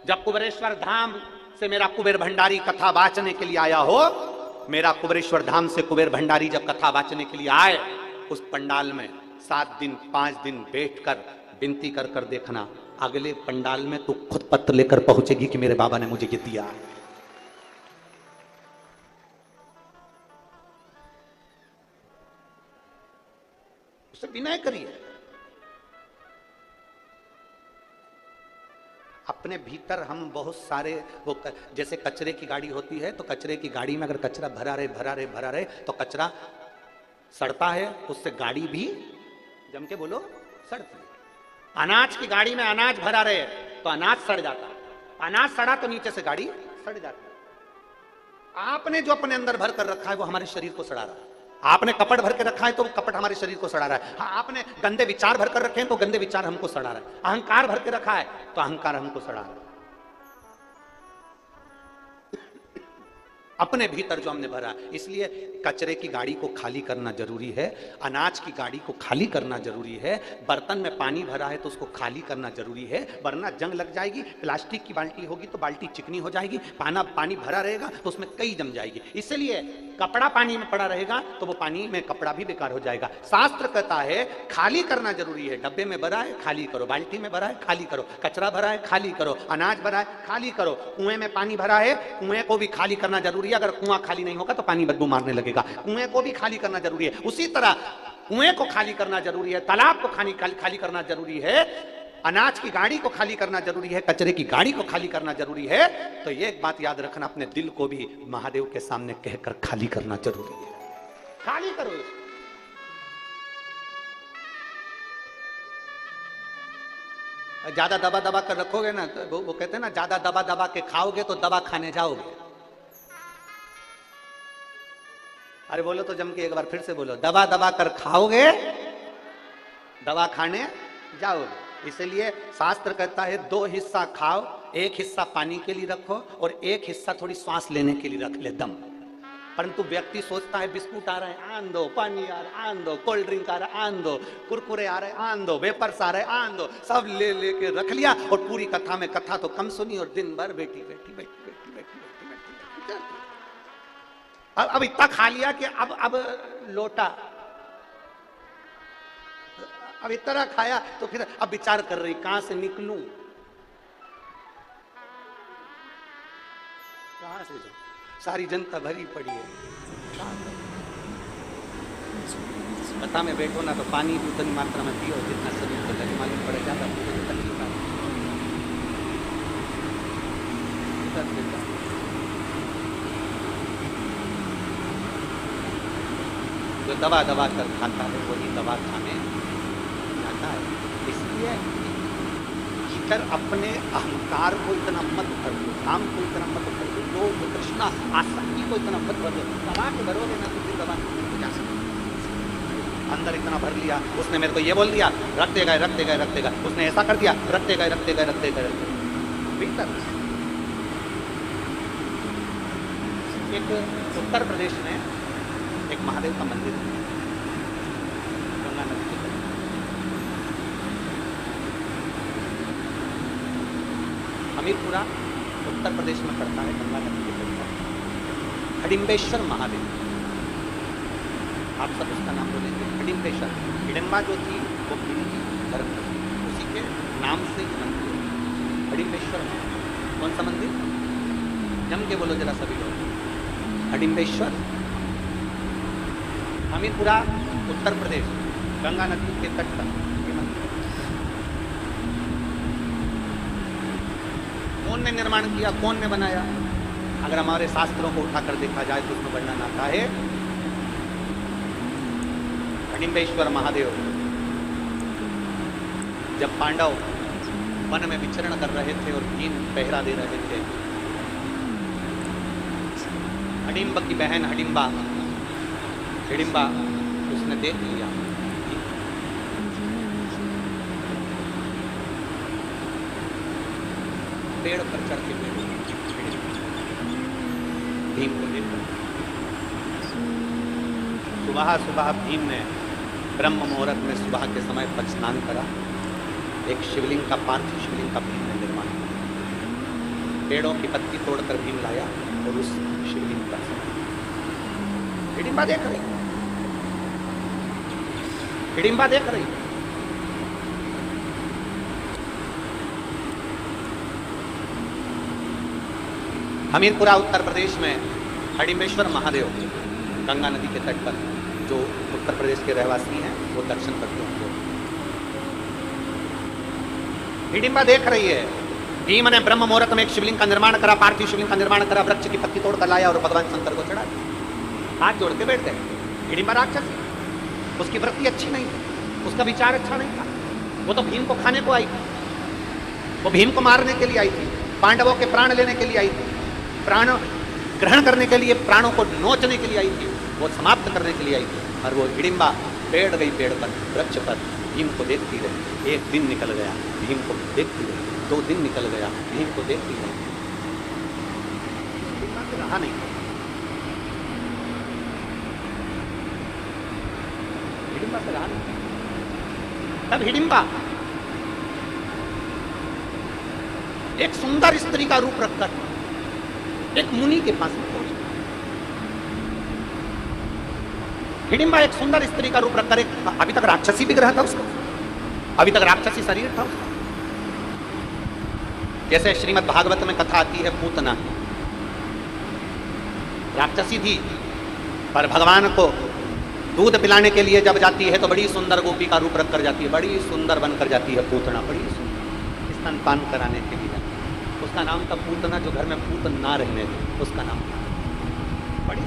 जब कुबेरेश्वर धाम से मेरा कुबेर भंडारी कथा वाचने के लिए आया हो, मेरा कुबेरेश्वर धाम से कुबेर भंडारी जब कथा वाचने के लिए आए, उस पंडाल में 7 दिन 5 दिन बैठकर विनती कर कर देखना, अगले पंडाल में तू खुद पत्र लेकर पहुंचेगी कि मेरे बाबा ने मुझे ये दिया। उससे विनय करिए। अपने भीतर हम बहुत सारे वो जैसे कचरे की गाड़ी होती है, तो कचरे की गाड़ी में अगर कचरा भरा रहे तो कचरा सड़ता है, उससे गाड़ी भी जम के बोलो सड़ती है। अनाज की गाड़ी में अनाज भरा रहे तो अनाज सड़ जाता, अनाज सड़ा तो नीचे से गाड़ी सड़ जाती। आपने जो अपने अंदर भर कर रखा है वो हमारे शरीर को सड़ा रहा है। आपने कपट भर के रखा है तो कपट हमारे शरीर को सड़ा रहा है। हाँ, आपने गंदे विचार भर कर रखे हैं तो गंदे विचार हमको सड़ा रहा है। अहंकार भर के रखा है तो अहंकार हमको सड़ा रहा है। अपने भीतर जो हमने भरा। इसलिए कचरे की गाड़ी को खाली करना जरूरी है, अनाज की गाड़ी को खाली करना जरूरी है, बर्तन में पानी भरा है तो उसको खाली करना जरूरी है, वरना जंग लग जाएगी। प्लास्टिक की बाल्टी होगी तो बाल्टी चिकनी हो जाएगी, पानी भरा रहेगा तो उसमें कई जम जाएगी। इसलिए कपड़ा पानी में पड़ा रहेगा तो वो पानी में कपड़ा भी बेकार हो जाएगा। शास्त्र कहता है खाली करना जरूरी है। डब्बे में भरा है खाली करो, बाल्टी में भरा है खाली करो, कचरा भरा है खाली करो, अनाज भरा है खाली करो, कुएं में पानी भरा है कुएं को भी खाली करना जरूरी है। अगर कुआं खाली नहीं होगा तो पानी बदबू मारने लगेगा। कुएं को भी खाली करना जरूरी है। उसी तरह कुएं को खाली करना जरूरी है, तालाब को खाली करना जरूरी है, अनाज की गाड़ी को खाली करना जरूरी है, कचरे की गाड़ी को खाली करना जरूरी है। तो ये एक बात याद रखना, अपने दिल को भी महादेव के सामने कहकर खाली करना जरूरी है। खाली करो। ज्यादा दबा दबा कर रखोगे ना तो वो कहते हैं ना, ज्यादा दबा दबा के खाओगे तो दवा खाने जाओगे। अरे बोलो तो जम के एक बार फिर से बोलो, दबा दबा कर खाओगे दवा खाने जाओगे। इसलिए शास्त्र कहता है 2 हिस्सा खाओ, 1 हिस्सा पानी के लिए रखो और 1 हिस्सा थोड़ी सांस लेने के लिए रख ले दम। परंतु व्यक्ति सोचता है बिस्कुट आ रहा है आन दो, पानी आ रहा है आन दो, कोल्ड ड्रिंक आ रहा है आन दो, कुरकुरे आ रहे आन दो, वेपर्स आ रहे आन दो, सब ले लेके रख लिया और पूरी कथा में कथा तो कम सुनी और दिन भर बैठी बैठी बैठी बैठी बैठी बैठी बैठी। अब इतना खा लिया कि अब लोटा, अब इतना खाया तो फिर अब विचार कर रही कहां से निकलूं, कहां से जाऊं, सारी जनता भरी पड़ी है। कथा में बैठो ना तो पानी भी उतनी मात्रा में पियो जितना शरीर को लगे, मालूम पड़े ज्यादा तकलीफ है। जो दबा दबा कर खाता है वही दवा खाने जाता है। इसलिए भीतर अपने अहंकार को इतना मत कर दो, काम को इतना मत कर दो, लोभ तृष्णा आसक्ति को इतना मत भर दो। दबा के भरोगे ना तो फिर दबा जा सकते। अंदर इतना भर लिया, उसने मेरे को ये बोल दिया, रखते गए रखते गए रखते गए, उसने ऐसा कर दिया, रखते गए रखते गए रखते गए भीतर। एक उत्तर प्रदेश में एक महादेव का मंदिर है, गंगा नदी के तट। हमीरपुरा उत्तर प्रदेश में पड़ता है, गंगा नदी के तट पर। हिडिंबेश्वर महादेव, आप सब उसका नाम बोलेंगे हिडिंबेश्वर। हिडिंबा जो थी वो हिंदी धर्म थी, उसी के नाम से मंदिर हिडिंबेश्वर। कौन सा मंदिर? जम के बोलो जरा सभी लोग, हिडिंबेश्वर। हमीरपुरा उत्तर प्रदेश, गंगा नदी के तट पर ये मंदिर। कौन ने निर्माण किया, कौन ने बनाया? अगर हमारे शास्त्रों को उठाकर देखा जाए तो उसमें वर्णन आता है हिडिंबेश्वर महादेव जब पांडव वन में विचरण कर रहे थे और भीम पहरा दे रहे थे, हिडिंब की बहन हिडिंबा उसने देख लिया, पेड़ पर चढ़ के भीम को देखा। सुबह सुबह भीम ने ब्रह्म मुहूर्त में सुबह के समय पर स्नान करा, एक शिवलिंग का, पार्थिव शिवलिंग का भीम ने निर्माण किया। पेड़ों की पत्ती तोड़कर भीम लाया और उस शिवलिंग पर हिडिंबा देख रही, हिडिंबा देख रही। हमीरपुरा उत्तर प्रदेश में हिडिंबेश्वर महादेव गंगा नदी के तट पर, जो उत्तर प्रदेश के रहवासी हैं वो दर्शन करते होंगे। हिडिंबा देख रही है, भीम ने ब्रह्म मुहूर्त में एक शिवलिंग का निर्माण करा, पार्थिव शिवलिंग का निर्माण करा, वृक्ष की पत्ती तोड़कर लाया और भगवान शंकर को चढ़ा दिया। हाथ जोड़ के बैठ गए। हिडिंबा राक्षस, उसकी वृत्ति अच्छी नहीं थी, उसका विचार अच्छा नहीं था। वो तो भीम को खाने को आई थी, वो भीम को मारने के लिए आई थी, पांडवों के प्राण लेने के लिए आई थी, प्राण ग्रहण करने के लिए, प्राणों को नोचने के लिए आई थी, वो समाप्त करने के लिए आई थी। और वो हिडिंबा बैठ गई पेड़ पर, वृक्ष पर, भीम को देखती रही। एक दिन निकल गया, भीम को देखती रही। 2 दिन निकल गया, भीम को देखती रही। रहा नहीं, यशोदा से रहा नहीं। तब हिडिंबा एक सुंदर स्त्री का रूप रखकर एक मुनि के पास में पहुंची। हिडिंबा एक सुंदर स्त्री का रूप रखकर एक, अभी तक राक्षसी विग्रह था उसका, अभी तक राक्षसी शरीर था उसका। जैसे श्रीमद् भागवत में कथा आती है पूतना, राक्षसी थी, पर भगवान को दूध पिलाने के लिए जब जाती है तो बड़ी सुंदर गोपी का रूप रखकर जाती है, बड़ी सुंदर बनकर जाती है पूतना, बड़ी सुंदर स्तनपान कराने के लिए। उसका नाम था पूतना, जो घर में पूत ना रहने थे उसका नाम था। बड़ी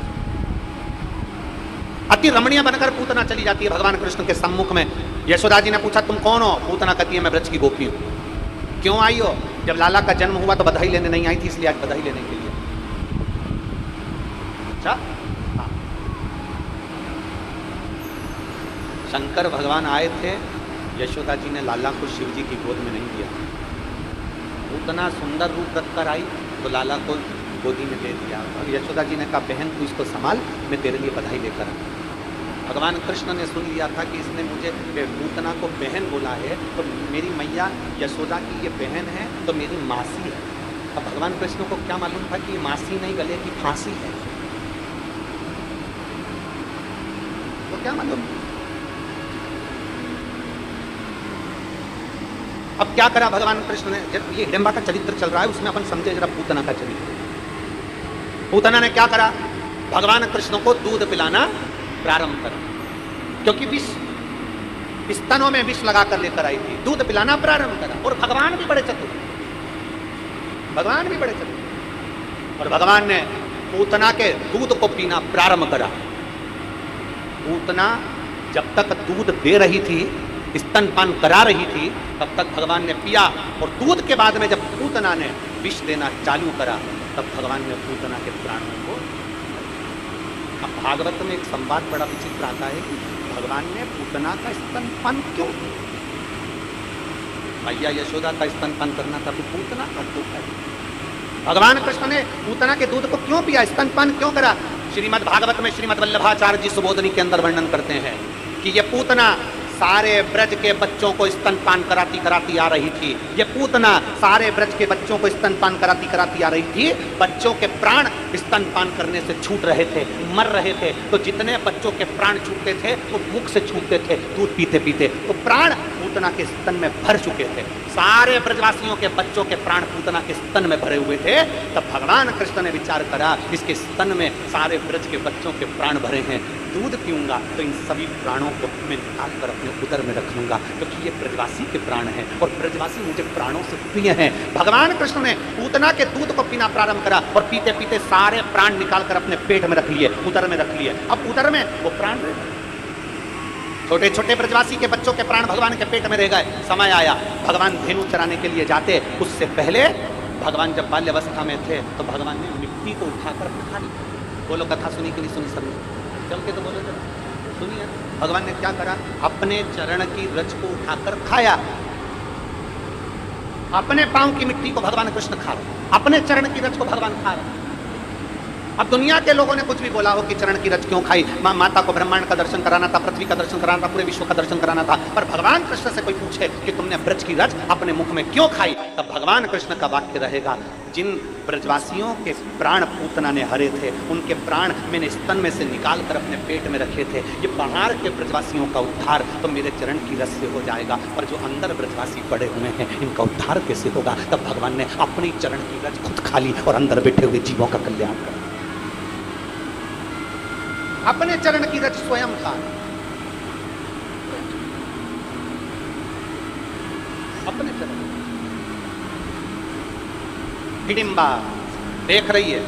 अति रमणीय बनकर पूतना चली जाती है भगवान कृष्ण के सम्मुख में। यशोदा जी ने पूछा तुम कौन हो? पूतना कहती है मैं ब्रज की गोपी हूं। क्यों आई हो? जब लाला का जन्म हुआ तो बधाई लेने नहीं आई थी, इसलिए आज बधाई लेने के लिए। अच्छा, हाँ। शंकर भगवान आए थे, यशोदा जी ने लाला को शिव जी की गोद में नहीं दिया। उतना सुंदर रूप रखकर आई तो लाला को गोदी में दे दिया और यशोदा जी ने कहा बहन तू इसको संभाल, मैं तेरे लिए बधाई लेकर आया। भगवान कृष्ण ने सुन लिया था कि इसने मुझे पूतना को बहन बोला है, तो मेरी मैया यशोदा की ये बहन है तो मेरी मासी है। अब भगवान कृष्ण को क्या मालूम था कि ये मासी नहीं गले की फांसी है, तो क्या मालूम। अब क्या करा भगवान कृष्ण ने, जब ये हिडिंबा का चरित्र चल रहा है उसमें अपन समझे जरा पूतना का चरित्र। पूतना ने क्या करा, भगवान कृष्ण को दूध पिलाना प्रारंभ करा, क्योंकि विष स्तनों में विष लगाकर लेकर आई थी, दूध पिलाना प्रारंभ करा। और भगवान भी बड़े चतुर, भगवान भी बड़े चतुर, और भगवान ने पूतना के दूध को पीना प्रारंभ करा। पूतना जब तक दूध दे रही थी, स्तनपान करा रही थी, तब तक भगवान ने पिया, और दूध के बाद में जब पूतना ने विष देना चालू करा तब भगवान ने पूतना के प्राणों को। अब भागवत में एक संवाद बड़ा विचित्र आता है कि भगवान ने पूतना का स्तनपान क्यों, मैया यशोदा का स्तनपान करना था तो पूतना का क्यों किया? भगवान कृष्ण ने पूतना के दूध को क्यों पिया, स्तनपान क्यों करा? श्रीमद् भागवत में श्रीमद् वल्लभाचार्य जी सुबोधनी के अंदर वर्णन करते हैं कि ये पूतना सारे ब्रज के बच्चों को स्तनपान कराती कराती आ रही थी। ये पूतना सारे ब्रज के बच्चों को स्तनपान कराती कराती आ रही थी। बच्चों के प्राण स्तनपान करने से छूट रहे थे, मर रहे थे, तो जितने बच्चों के प्राण छूटते थे वो मुख से छूटते थे दूध पीते पीते, तो प्राण पूतना के स्तन में भर चुके थे। सारे ब्रजवासियों के बच्चों के प्राण पूतना के स्तन में भरे हुए थे। तब भगवान कृष्ण ने विचार करा इसके स्तन में सारे ब्रज के बच्चों के प्राण भरे हैं, दूध पीऊंगा तो इन सभी प्राणों को मैं निकाल कर अपने उदर में रख लूंगा, क्योंकि ये ब्रजवासी के प्राण हैं और ब्रजवासी मुझे प्राणों से प्रिय हैं। भगवान कृष्ण ने पूतना के दूध को पीना प्रारंभ करा और पीते पीते सारे प्राण निकाल कर अपने पेट में रख लिए, उदर में रख लिए। अब उदर में वो प्राण रहे, छोटे छोटे ब्रजवासी के बच्चों के प्राण भगवान के पेट में रह गए। समय आया भगवान धेनु चराने के लिए जाते, उससे पहले भगवान जब बाल्यावस्था में थे तो भगवान ने मिट्टी को उठाकर खा ली। बोलो कथा सुनी कि नहीं सुनी? सब चल के तो बोलो जरा सुनिए। भगवान ने क्या करा, अपने चरण की रज को उठाकर खाया। अपने पांव की मिट्टी को भगवान कृष्ण खा रहे, अपने चरण की रज को भगवान खा रहे। अब दुनिया के लोगों ने कुछ भी बोला हो कि चरण की रज क्यों खाई, माता को ब्रह्मांड का दर्शन कराना था, पृथ्वी का दर्शन कराना था, पूरे विश्व का दर्शन कराना था, पर भगवान कृष्ण से कोई पूछे कि तुमने ब्रज की रज अपने मुख में क्यों खाई, तब भगवान कृष्ण का वाक्य रहेगा, जिन ब्रजवासियों के प्राण पूतना ने हरे थे उनके प्राण मैंने स्तन में से निकाल कर अपने पेट में रखे थे। ये बाहर के ब्रजवासियों का उद्धार तो मेरे चरण की रज से हो जाएगा, पर जो अंदर ब्रजवासी पड़े हुए हैं इनका उद्धार कैसे होगा? तब भगवान ने अपनी चरण की रज खुद खा ली और अंदर बैठे हुए जीवों का कल्याण कर, अपने चरण की रज स्वयं खा, अपने चरण। हिडिंबा देख रही है,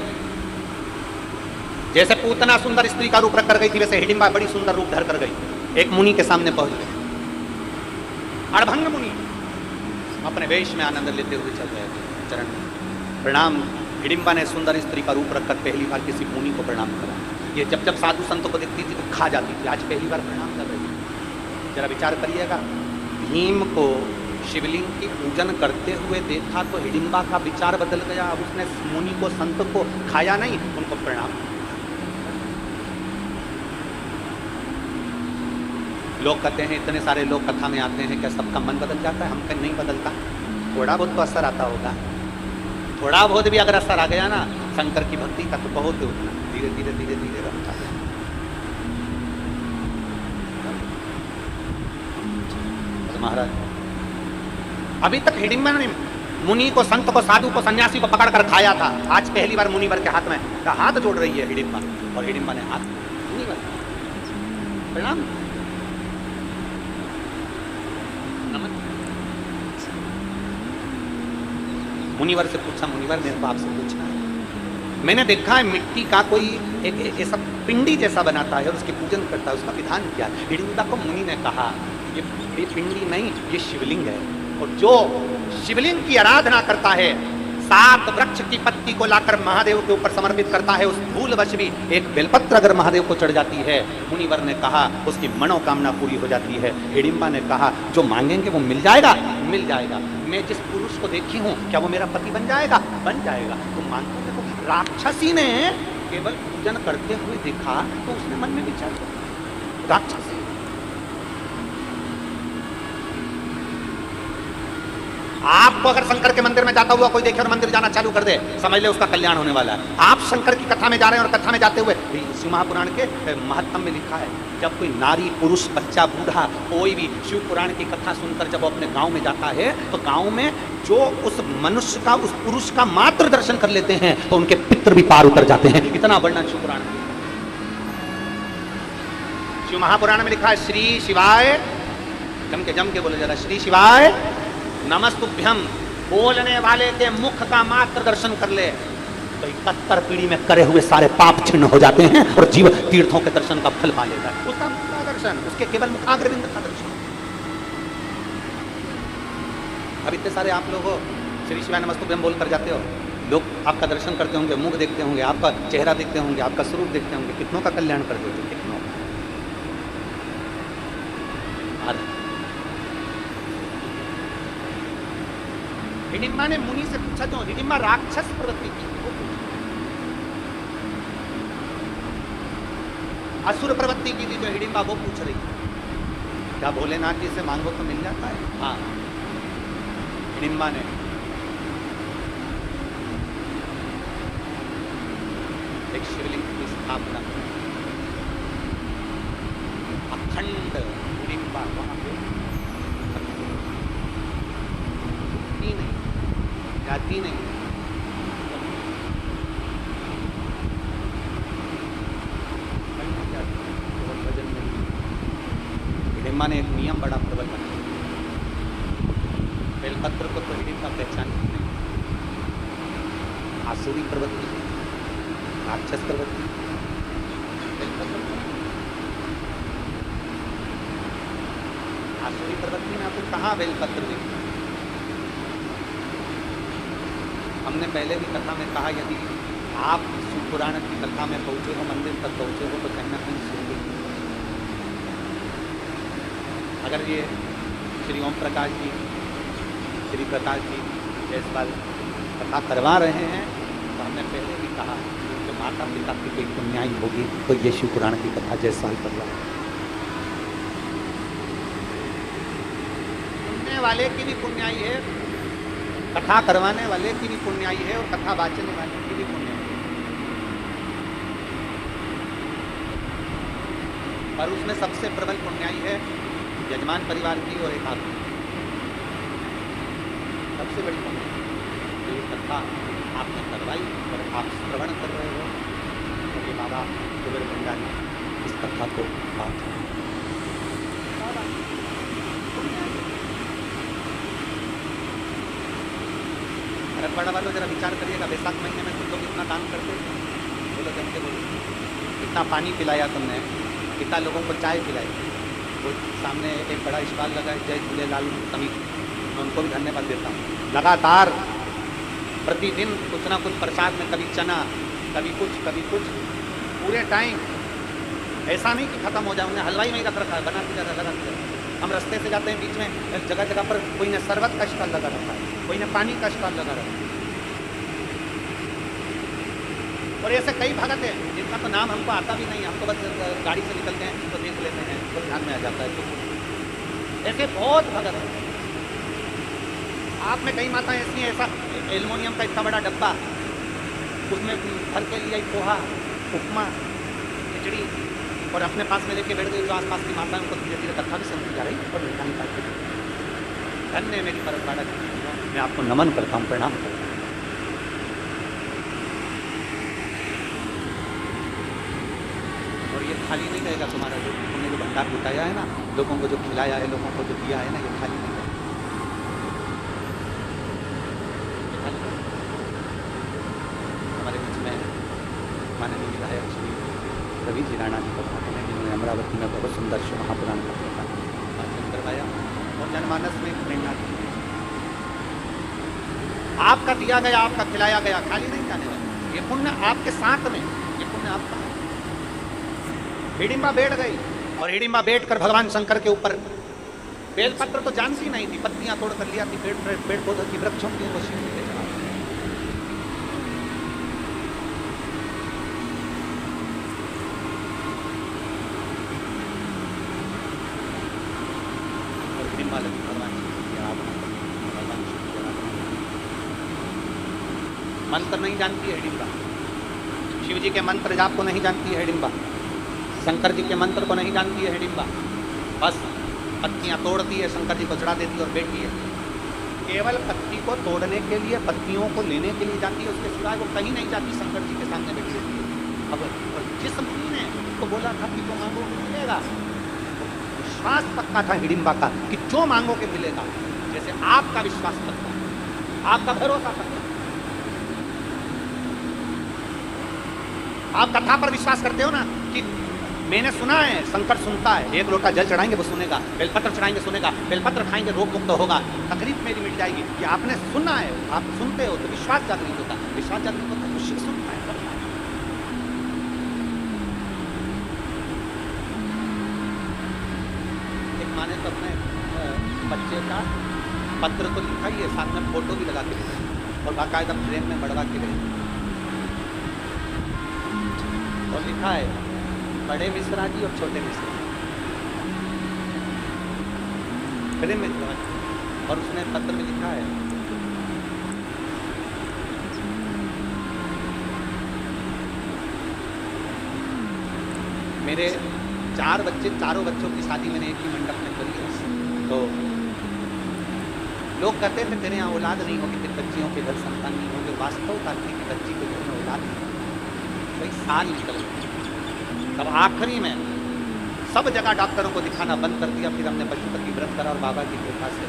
जैसे पूतना सुंदर स्त्री का रूप रख कर गई थी वैसे हिडिंबा बड़ी सुंदर रूप धर कर गई। एक मुनि के सामने पहुंच गई, अड़भंग मुनि अपने वेश में आनंद लेते हुए चल रहे थे। चरण प्रणाम, हिडिंबा ने सुंदर स्त्री का रूप रखकर पहली बार किसी मुनि को प्रणाम करा। ये जब जब साधु संतों को देखती थी तो खा जाती थी, आज पहली बार प्रणाम कर रही है। जरा विचार करिएगा, भीम को शिवलिंग की पूजन करते हुए देखा तो हिडिंबा का विचार बदल गया। अब उसने मुनि को संत को खाया नहीं, उनको प्रणाम। लोग कहते हैं इतने सारे लोग कथा में आते हैं, क्या सबका मन बदल जाता है? हम कहीं नहीं बदलता, थोड़ा बहुत तो असर आता होगा। थोड़ा बहुत भी अगर असर आ गया ना शंकर की भक्ति का, तो बहुत धीरे धीरे धीरे धीरे रहता है। महाराज अभी तक हिडिंबा ने मुनि को, संत को, साधु को, सन्यासी को पकड़ कर खाया था। आज पहली बार मुनिवर के हाथ में हाथ जोड़ रही है हिडिंबा, और हिडिंबा ने हाथ मुनिवर प्रणाम मुनिवर से पूछा, मुनिवर मेरे को आपसे पूछना है, मैंने देखा है मिट्टी का कोई एक ऐसा पिंडी जैसा बनाता है और उसके पूजन करता है, उसका विधान क्या? हिडिंबा को मुनि ने कहा ये पिंडी नहीं, ये शिवलिंग है, और जो शिवलिंग की आराधना करता है, 7 वृक्ष की पत्ती को लाकर महादेव के ऊपर समर्पित करता है, उस भूलवश भी एक बेलपत्र अगर महादेव को चढ़ जाती है, मुनिवर ने कहा उसकी मनोकामना पूरी हो जाती है। हिडिंबा ने कहा जो मांगेंगे वो मिल जाएगा, मिल जाएगा। मैं जिस पुरुष को देखी हूँ क्या वो मेरा पति बन जाएगा? बन जाएगा। तुम मानते हो? राक्षसी ने केवल पूजन करते हुए देखा तो उसने मन में विचार किया, राक्षसी आपको अगर शंकर के मंदिर में जाता हुआ कोई देखे और मंदिर जाना चालू कर दे, समझ ले उसका कल्याण होने वाला है। आप शंकर की कथा में जा रहे हैं और कथा में जाते हुए, शिव महापुराण के महात्म में लिखा है, जब कोई नारी, पुरुष, बच्चा, बूढ़ा कोई भी शिव पुराण की कथा सुनकर जब वो अपने गांव में जाता है, तो गांव में जो उस मनुष्य का, उस पुरुष का मात्र दर्शन कर लेते हैं तो उनके पितृ भी पार उतर जाते हैं। इतना वर्णन शिव पुराण में, शिव महापुराण में लिखा है, श्री शिवाय, जम के बोले जरा, श्री शिवाय नमस्तुभ्यम, बोलने वाले के मुख का मात्र दर्शन कर ले तो 71 पीढ़ी में करे हुए सारे पाप छिन्न हो जाते हैं और जीव तीर्थों के दर्शन का फल पा लेता है। उसका मुख का दर्शन, उसके केवल मुखाग्रविंद का दर्शन। अब इतने सारे आप लोग हो, श्री शिवाय नमस्तुभ्यम बोल कर जाते हो, लोग आपका दर्शन करते होंगे, मुख देखते होंगे, आपका चेहरा देखते होंगे, आपका स्वरूप देखते होंगे, कितनों का कल्याण कर देते, कितनों। हिडिंबा ने मुनि से पूछा, जो हिडिंबा राक्षस प्रवृत्ति की, असुर प्रवृत्ति की थी जो हिडिंबा, वो पूछ रही, क्या भोलेनाथ जी से मांगो तो मिल जाता है? हाँ, हिडिंबा ने एक शिवलिंग की स्थापना, अखंड हिडिंबा वहां पे जाती नहीं, हिडिंबा ने एक नियम बड़ा प्रबल बनाया, बेलपत्र को तो हिडिंबा पहचान नहीं, आसुरी प्रवृत्ति, राक्षस प्रवृत्ति, आसुरी प्रवृत्ति में आपको कहाँ बेलपत्र देखा? हमने पहले भी कथा में कहा, यदि आप शिव पुराण की कथा में पहुंचे हो, मंदिर तक पहुंचे हो, तो कहीं ना कहीं सुनते। अगर ये श्री ओम प्रकाश जी, श्री प्रकाश जी जयसवाल कथा करवा रहे हैं, तो हमने पहले भी कहा कि माता पिता की कोई पुण्याई होगी तो ये शिव पुराण की कथा जयसवाल करवा रहे हैं। सुनने वाले की भी पुण्याई है, कथा करवाने वाले की भी पुण्याई है, और कथा वाचने वाले की भी पुण्याई है, पर उसमें सबसे प्रबल पुण्याई है यजमान परिवार की और एक आपकी, सबसे बड़ी पुण्याई। तो ये कथा आपने करवाई और आप श्रवण कर रहे हो, तो ये बाबा कुबेर भंडारी इस कथा को बात बड़ा वालों जरा विचार करिएगा, बैसाख महीने में तुम लोग इतना दान करते, बोलो जम के बोलो, इतना पानी पिलाया तुमने, कितना लोगों को चाय पिलाई, वो सामने एक बड़ा स्टॉल लगा है जय झूलेलाल समिति, मैं उनको भी धन्यवाद देता हूँ। लगातार प्रतिदिन कुछ ना कुछ प्रसाद में, कभी चना, कभी कुछ, पूरे टाइम, ऐसा नहीं कि खत्म हो जाए, उन्हें हलवाई में ही रख रखा है, बनाते जा रहा, लगाते जा। हम रास्ते से जाते हैं, बीच में जगह जगह पर कोई ने शरबत का स्टॉल लगा रखा है, कोई ने पानी का स्टॉल लगा रखा है। और ऐसे कई भगत हैं जिनका तो नाम हमको आता भी नहीं, हम तो बस गाड़ी से निकलते हैं तो देख लेते हैं तो ध्यान में आ जाता है। तो ऐसे बहुत भगत हैं। आप में कई माताएं ऐसी हैं, ऐसा एल्युमिनियम का इतना बड़ा डब्बा, उसमें भर के लिया पोहा, उपमा, खिचड़ी, और अपने पास में लेके बैठ गई। जो आसपास की माताएं उनको धीरे धीरे कथा भी समझी जा रही और निकाली पाती। धन्य है मेरी परंपरा, मैं आपको नमन करता हूँ, प्रणाम करता हूँ। और ये खाली नहीं रहेगा तुम्हारा, जो तुमने जो भंडार जुटाया है ना, लोगों को जो खिलाया है, लोगों को जो दिया है ना, ये खाली नहीं रहेगा। हमारे बीच में माननीय विधायक श्री रवि जी राणा जी को बात है, जिन्होंने अमरावती में बहुत सुंदर शिव महापुराण का वाचन करवाया और जनमानस में प्रेरणा दी। आपका दिया गया, आपका खिलाया गया खाली नहीं जाने वाला। ये पुण्य आपके साथ में, ये पुण्य आपका। हिडिंबा बैठ गई और हिडिंबा बैठकर भगवान शंकर के ऊपर बेलपत्र तो जानती नहीं थी, पत्तियां तोड़ कर लिया थी, पेड़ पौधों की वृक्षों की वो शिव ले चला। और हिडिंबा लगी भगवान मंत्र नहीं जानती है हिडिंबा, शिव जी के मंत्र जाप को नहीं जानती है हिडिंबा, शंकर जी के मंत्र को नहीं जानती है हिडिंबा। बस पत्तियां तोड़ती है, शंकर जी को चढ़ा देती है और बैठी है। केवल पत्ती को तोड़ने के लिए, पत्तियों को लेने के लिए जाती है, उसके सिवाय वो कहीं नहीं जाती। शंकर जी के सामने बैठी रहती है। अब जिस मुनि ने उसको बोला था कि जो मांगो मिलेगा, विश्वास पक्का था हिडिंबा का कि जो मांगोगे मिलेगा। जैसे आपका विश्वास पक्का, आपका भरोसा पक्का। आप कथा पर विश्वास करते हो ना कि मैंने सुना है शंकर सुनता है, एक लोटा जल चढ़ाएंगे वो सुनेगा, बेलपत्र चढ़ाएंगे सुनेगा, बेलपत्र खाएंगे रोग मुक्त होगा, तकलीफ मेरी मिट जाएगी। कि आपने सुना है, आप सुनते हो तो विश्वास जागृत होता, विश्वास जागृत होता तो शिव सुनता है, करता है। एक माँ ने तो अपने बच्चे का पत्र तो लिखा ही है, साथ में फोटो भी लगा के लिखा और बाकायदा फ्रेम में बढ़वा के गई और लिखा है बड़े मिश्रा जी और छोटे मिश्रा फ्रेम में। और उसने पत्र में लिखा है मेरे 4 बच्चे, चारों बच्चों की शादी मैंने एक ही मंडप में करी है। तो लोग कहते थे तेरे यहाँ औलाद नहीं होगी, तेरे बच्चियों के घर संतान नहीं होगी। वास्तव थी कि बच्ची के घर में औलाद नहीं, कई साल निकल गए। तब आखिरी में सब जगह डॉक्टरों को दिखाना बंद कर दिया। फिर हमने पशुपति व्रत करा और बाबा की कृपा से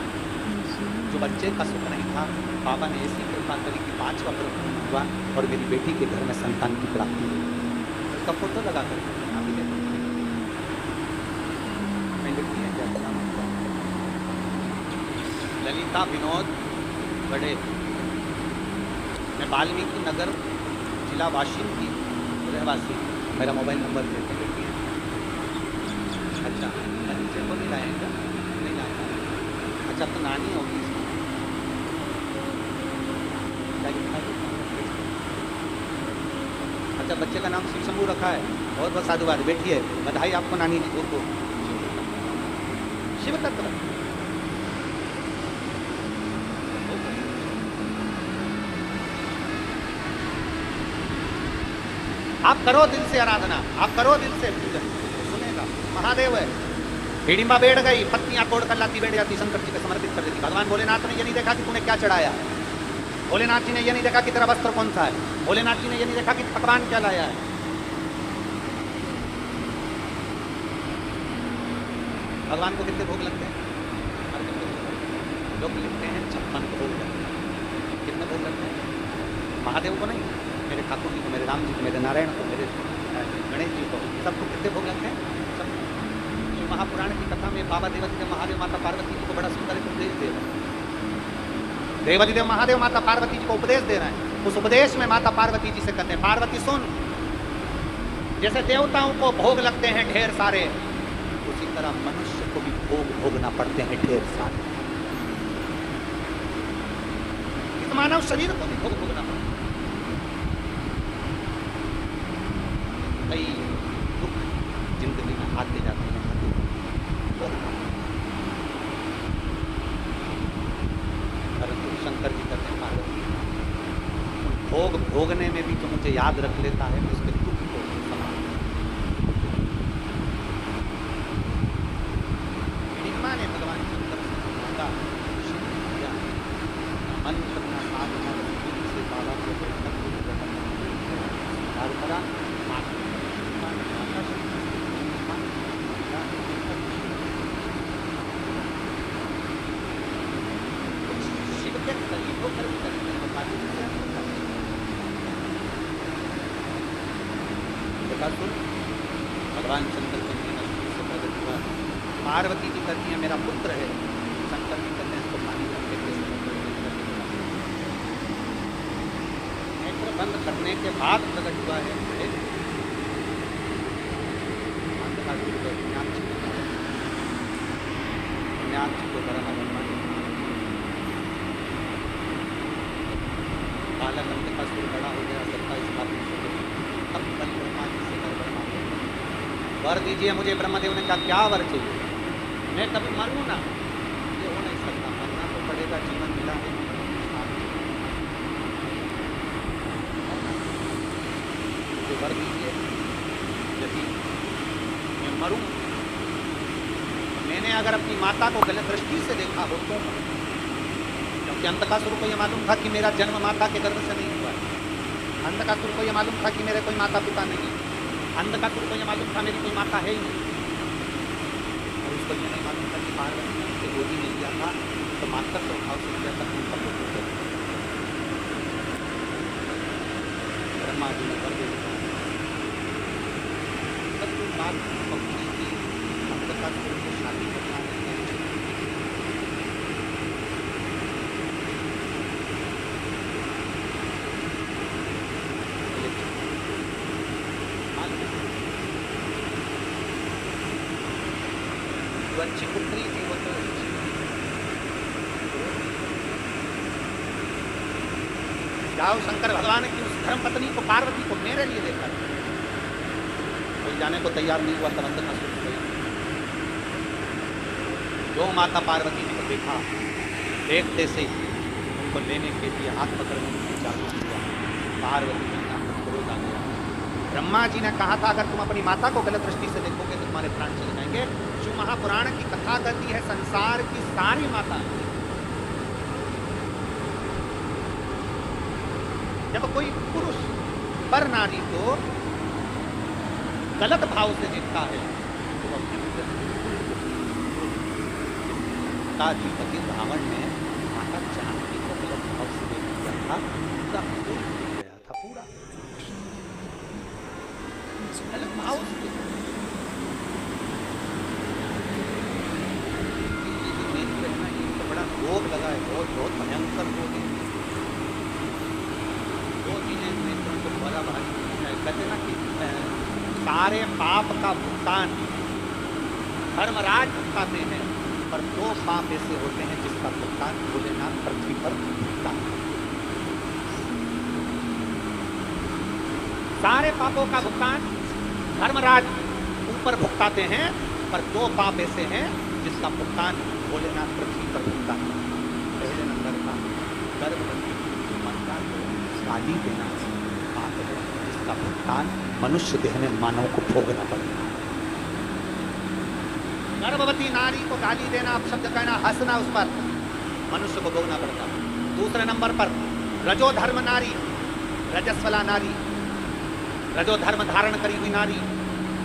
जो बच्चे का सुख नहीं था, बाबा ने ऐसी कृपा करी कि 5वां व्रत हुआ और मेरी बेटी के घर में संतान की प्राप्ति हुई। उसका फोटो लगा कर ललिता विनोद बड़े, मैं वाल्मीकि नगर जिला वाशिम की रहवासी, मेरा मोबाइल नंबर देते हैं। अच्छा नीचे को नहीं लाएगा, नहीं लाएगा। अच्छा तो नानी होगी, अच्छा बच्चे का नाम शिव शंभू रखा है, बहुत बहुत साधुवाद। बैठिए, बधाई आपको नानी जी को। शिव तत्व आप करो दिल से आराधना, आप करो दिल से पूजन, सुनेगा। महादेव है, हिडिंबा बैठ गई, पत्तियां तोड़ कर लाती बैठ जाती, शंकर जी को समर्पित कर देती। भगवान भोलेनाथ ने ये नहीं देखा कि तूने क्या चढ़ाया, भोलेनाथ जी ने ये नहीं देखा कि तेरा वस्त्र कौन सा है, भोलेनाथ जी ने ये नहीं देखा कि पकवान क्या लाया है। भगवान को कितने भोग लगते हैं? लोग लिखते हैं 56 भोग लगते हैं। कितने भोग लगते हैं? महादेव को नहीं, मेरे ठाकुर जी को, मेरे राम जी को, मेरे नारायण को, मेरे गणेश जी को, सबको कितने भोग लगते हैं? सब। शिव महापुराण की कथा में बाबा देवदेव महादेव माता पार्वती जी को बड़ा सुंदर एक उपदेश दे रहे हैं। देवदेव महादेव माता पार्वती जी को उपदेश दे रहे हैं। उस उपदेश में माता पार्वती जी से कहते हैं, पार्वती सुन, जैसे देवताओं को भोग लगते हैं ढेर सारे, उसी तरह मनुष्य को भी भोग भोगना पड़ते हैं ढेर सारे। इस मानव शरीर को भी भोग भोगना पड़ता है। मुझे याद रख लेता है, उसके दुख को समाप्त कर ने भगवान शंकर से मांगा, मन करना साधना से बाबा को करा शिव के शरीर को कर्म करते हैं भगवान शंकर से प्रकट हुआ। पार्वती जी कहती है मेरा पुत्र है, शंकर जी कहते हैं इसको पानी रखते नेत्र बंद करने के बाद प्रकट हुआ है। बालक अंत का सुर बड़ा हो गया, सबका स्थापित हो गया। अब कल ब्रह्मा जी से वर मांगे, वर दीजिए मुझे। ब्रह्मदेव ने कहा क्या वर चाहिए? मैं कभी मरूं ना, ये हो नहीं सकता, मरना तो पड़ेगा, जीवन मिला है। मुझे वर दीजिए, यदि मैं मरूं, मैंने अगर अपनी माता को गलत दृष्टि से देखा हो तो, क्योंकि अंधकासुर को यह मालूम था कि मेरा जन्म माता के गर्भ से नहीं हुआ है। अंधकासुर को यह मालूम था कि मेरे कोई माता पिता नहीं है। अंधकासुर को यह मालूम था मेरी कोई माता है ही नहीं। और उसको यह नहीं मालूम था कि पार्वती ने उसे गोदी में लिया था तो माता को भाव से लिया था। ब्रह्मा जी ने कर दिया बात पहुंची थी, अंधकासुर को शादी करना है। अच्छी पुत्री थी वो, तो जाओ शंकर भगवान की उस धर्म पत्नी को, पार्वती को मेरे लिए देखा। कोई जाने को तैयार नहीं हुआ। तब अंधकासुर जो माता पार्वती ने देखा, देखते से उनको लेने के लिए हाथ पकड़ने की चालू किया। पार्वती जी का क्रोध आ गया। ब्रह्मा जी ने कहा था अगर तुम अपनी माता को गलत दृष्टि से देखोगे तो तुम्हारे प्राण चले जाएंगे। शिव महापुराण की कथा कहती है संसार की सारी माता, जब कोई पुरुष पर नारी को गलत भाव से देखता है तो अधिपति रावण ने माता जानकी को गलत भाव से देख लिया था, पूरा गया था, पूरा गलत भाव से। बड़ा रोग लगा है, बहुत बहुत भयंकर रोग है। दो चीजें नेत्रों को बड़ा भारी कहते ना कि सारे पाप का भुगतान धर्मराज भुगताते हैं, पर दो पाप ऐसे होते हैं जिसका भुगतान भोलेनाथ पृथ्वी पर भुगतान। सारे पापों का भुगतान धर्मराज ऊपर भुगताते हैं, पर दो पाप ऐसे हैं जिसका भुगतान भोलेनाथ पृथ्वी पर भुगतान। पहले नंबर का गर्भवती माता को गाली देना पाप है, जिसका भुगतान मनुष्य देह में मानव को भोगना पड़ता है। गर्भवती नारी को गाली देना, अपशब्द कहना, हंसना, उस पर मनुष्य को भोगना पड़ता है। दूसरे नंबर पर रजोधर्म नारी, रजस्वला नारी, रजो धर्म धारण करी हुई नारी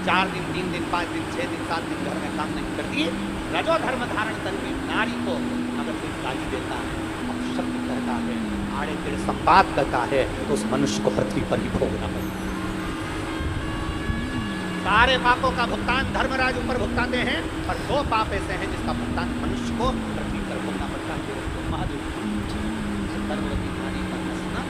4 दिन 3 दिन 5 दिन 6 दिन 7 दिन घर में काम नहीं करती। रजो धर्म धारण करी हुई नारी को अगर कोई गाली देता है, अपशब्द कहता है, आड़े टेढ़े संवाद करता है, तो उस मनुष्य को पृथ्वी पर ही भोगना पड़ता है। सारे पापों का भुगतान धर्मराज ऊपर भुगताते हैं, पर दो पाप ऐसे हैं जिसका भुगतान मनुष्य को पृथ्वी पर भोगना पड़ता है। महादेव गर्भवती नारी का हंसना,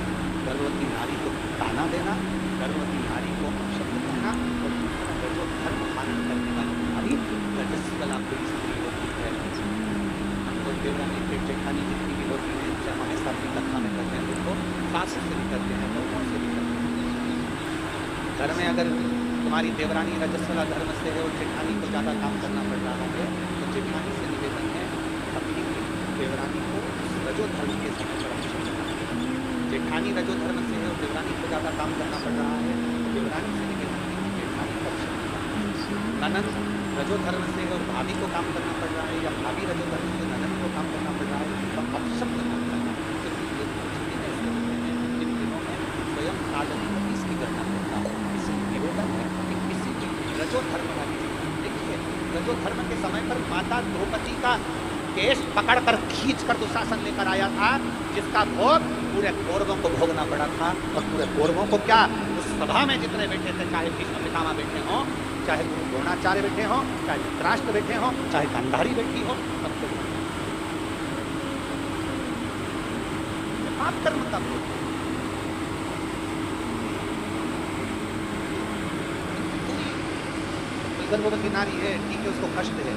गर्भवती नारी को ताना देना, गर्भवती नारी को अपशब्द कहना, और दूसरा जो धर्म पालन करने वाली नारी रजस्वला कोई स्त्री होती है। हमको देवरानी पेट जेठानी जितनी भी होती है, जब हमें साथ की कथा में करते हैं, उनको सास से भी करते हैं, बहुओं से भी करते हैं। घर में अगर तुम्हारी देवरानी रजस्वला धर्म से है और जेठानी को ज़्यादा काम करना पड़ रहा है, तो जेठानी से निवेदन है अपनी देवरानी को रजो धर्म के समय पर जेठानी रजो धर्म से है और देवरानी को ज्यादा काम करना पड़ रहा है, तो देवरानी से लेकर जेठानी तक। ननद रजो धर्म से है और भाभी को काम करना पड़ रहा है, या भाभी रजो धर्म से ननद को काम करना पड़ रहा है, तो अपशब्द बोलता है। इन दिनों में स्वयं कालनी इसकी गणना करता है। इसलिए निवेदन है कि किसी भी रजो धर्म वाली, देखिए रजो धर्म के समय पर माता द्रौपदी का केश पकड़कर खींचकर दुशासन लेकर आया था, जिसका भोग पूरे कौरवों को भोगना पड़ा था। और पूरे कौरवों को क्या, उस सभा में जितने बैठे थे, चाहे भीष्म पितामह बैठे हों, चाहे द्रोणाचार्य बैठे हों, चाहे धृतराष्ट्र बैठे हों, चाहे गांधारी बैठी हो, सबको पाप कर्म का भोग। गर्भवती नारी है, ठीक है, उसको कष्ट है,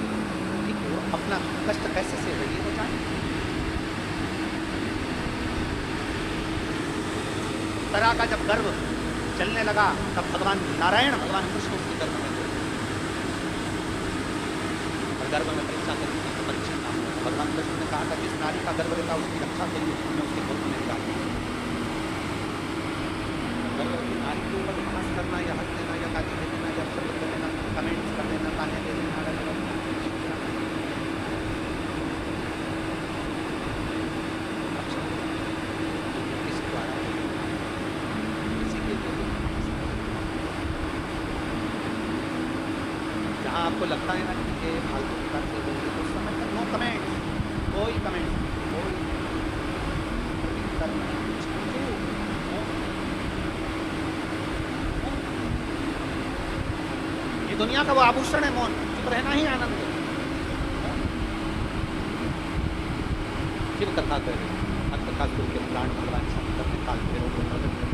ठीक है, वो अपना कष्ट कैसे से रही हो जाए। तरह का जब गर्भ चलने लगा, तब भगवान नारायण, भगवान कृष्ण उसके गर्भ में थे। और गर्भ में परीक्षा करी तो परीक्षा नाम हुआ। भगवान कृष्ण ने कहा था जिस नारी का गर्भ रहता उसकी रक्षा के लिए तुमने उसके गर्भ में डाल दिया। गर्भवती नारी के ऊपर उपहास करना या हंस देना या गाली दे देना या शब्द कर देना, कमेंट्स कर देना, ताने दे देना, जहाँ आपको लगता है ना कि ये फालतू की बात बोल रही है, उस समय तक नो कमेंट, कोई कमेंट, कोई ये दुनिया का वो आभूषण है मौन, चुप रहना ही आनंद है। शिव कथा कह रहे अंतकासुर के प्राण भगवान शंकर ने काल भैरव को प्रकट कर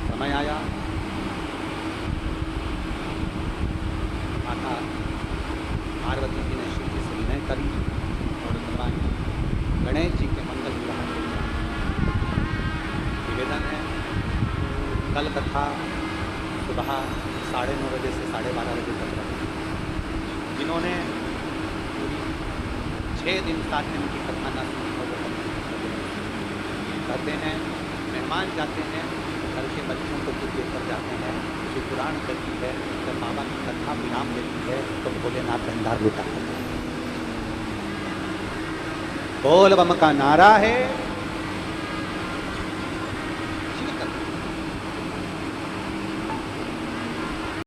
समय आया, माता पार्वती जी ने शिव जी से विनय करी और भगवान गणेश जी के मंगल विवाह निवेदन है। कल कथा सुबह 9:30 बजे से 12:30 बजे तक रही। जिन्होंने 6 दिन 7 दिन की कथा ना सुनी हो, कहते हैं मेहमान जाते हैं घर के बच्चों को कुछ देकर जाते हैं। जो पुराण कहती है जब बाबा की कथा विराम देती है तो भोलेनाथ भंडार लुटा। बोल बम का नारा है।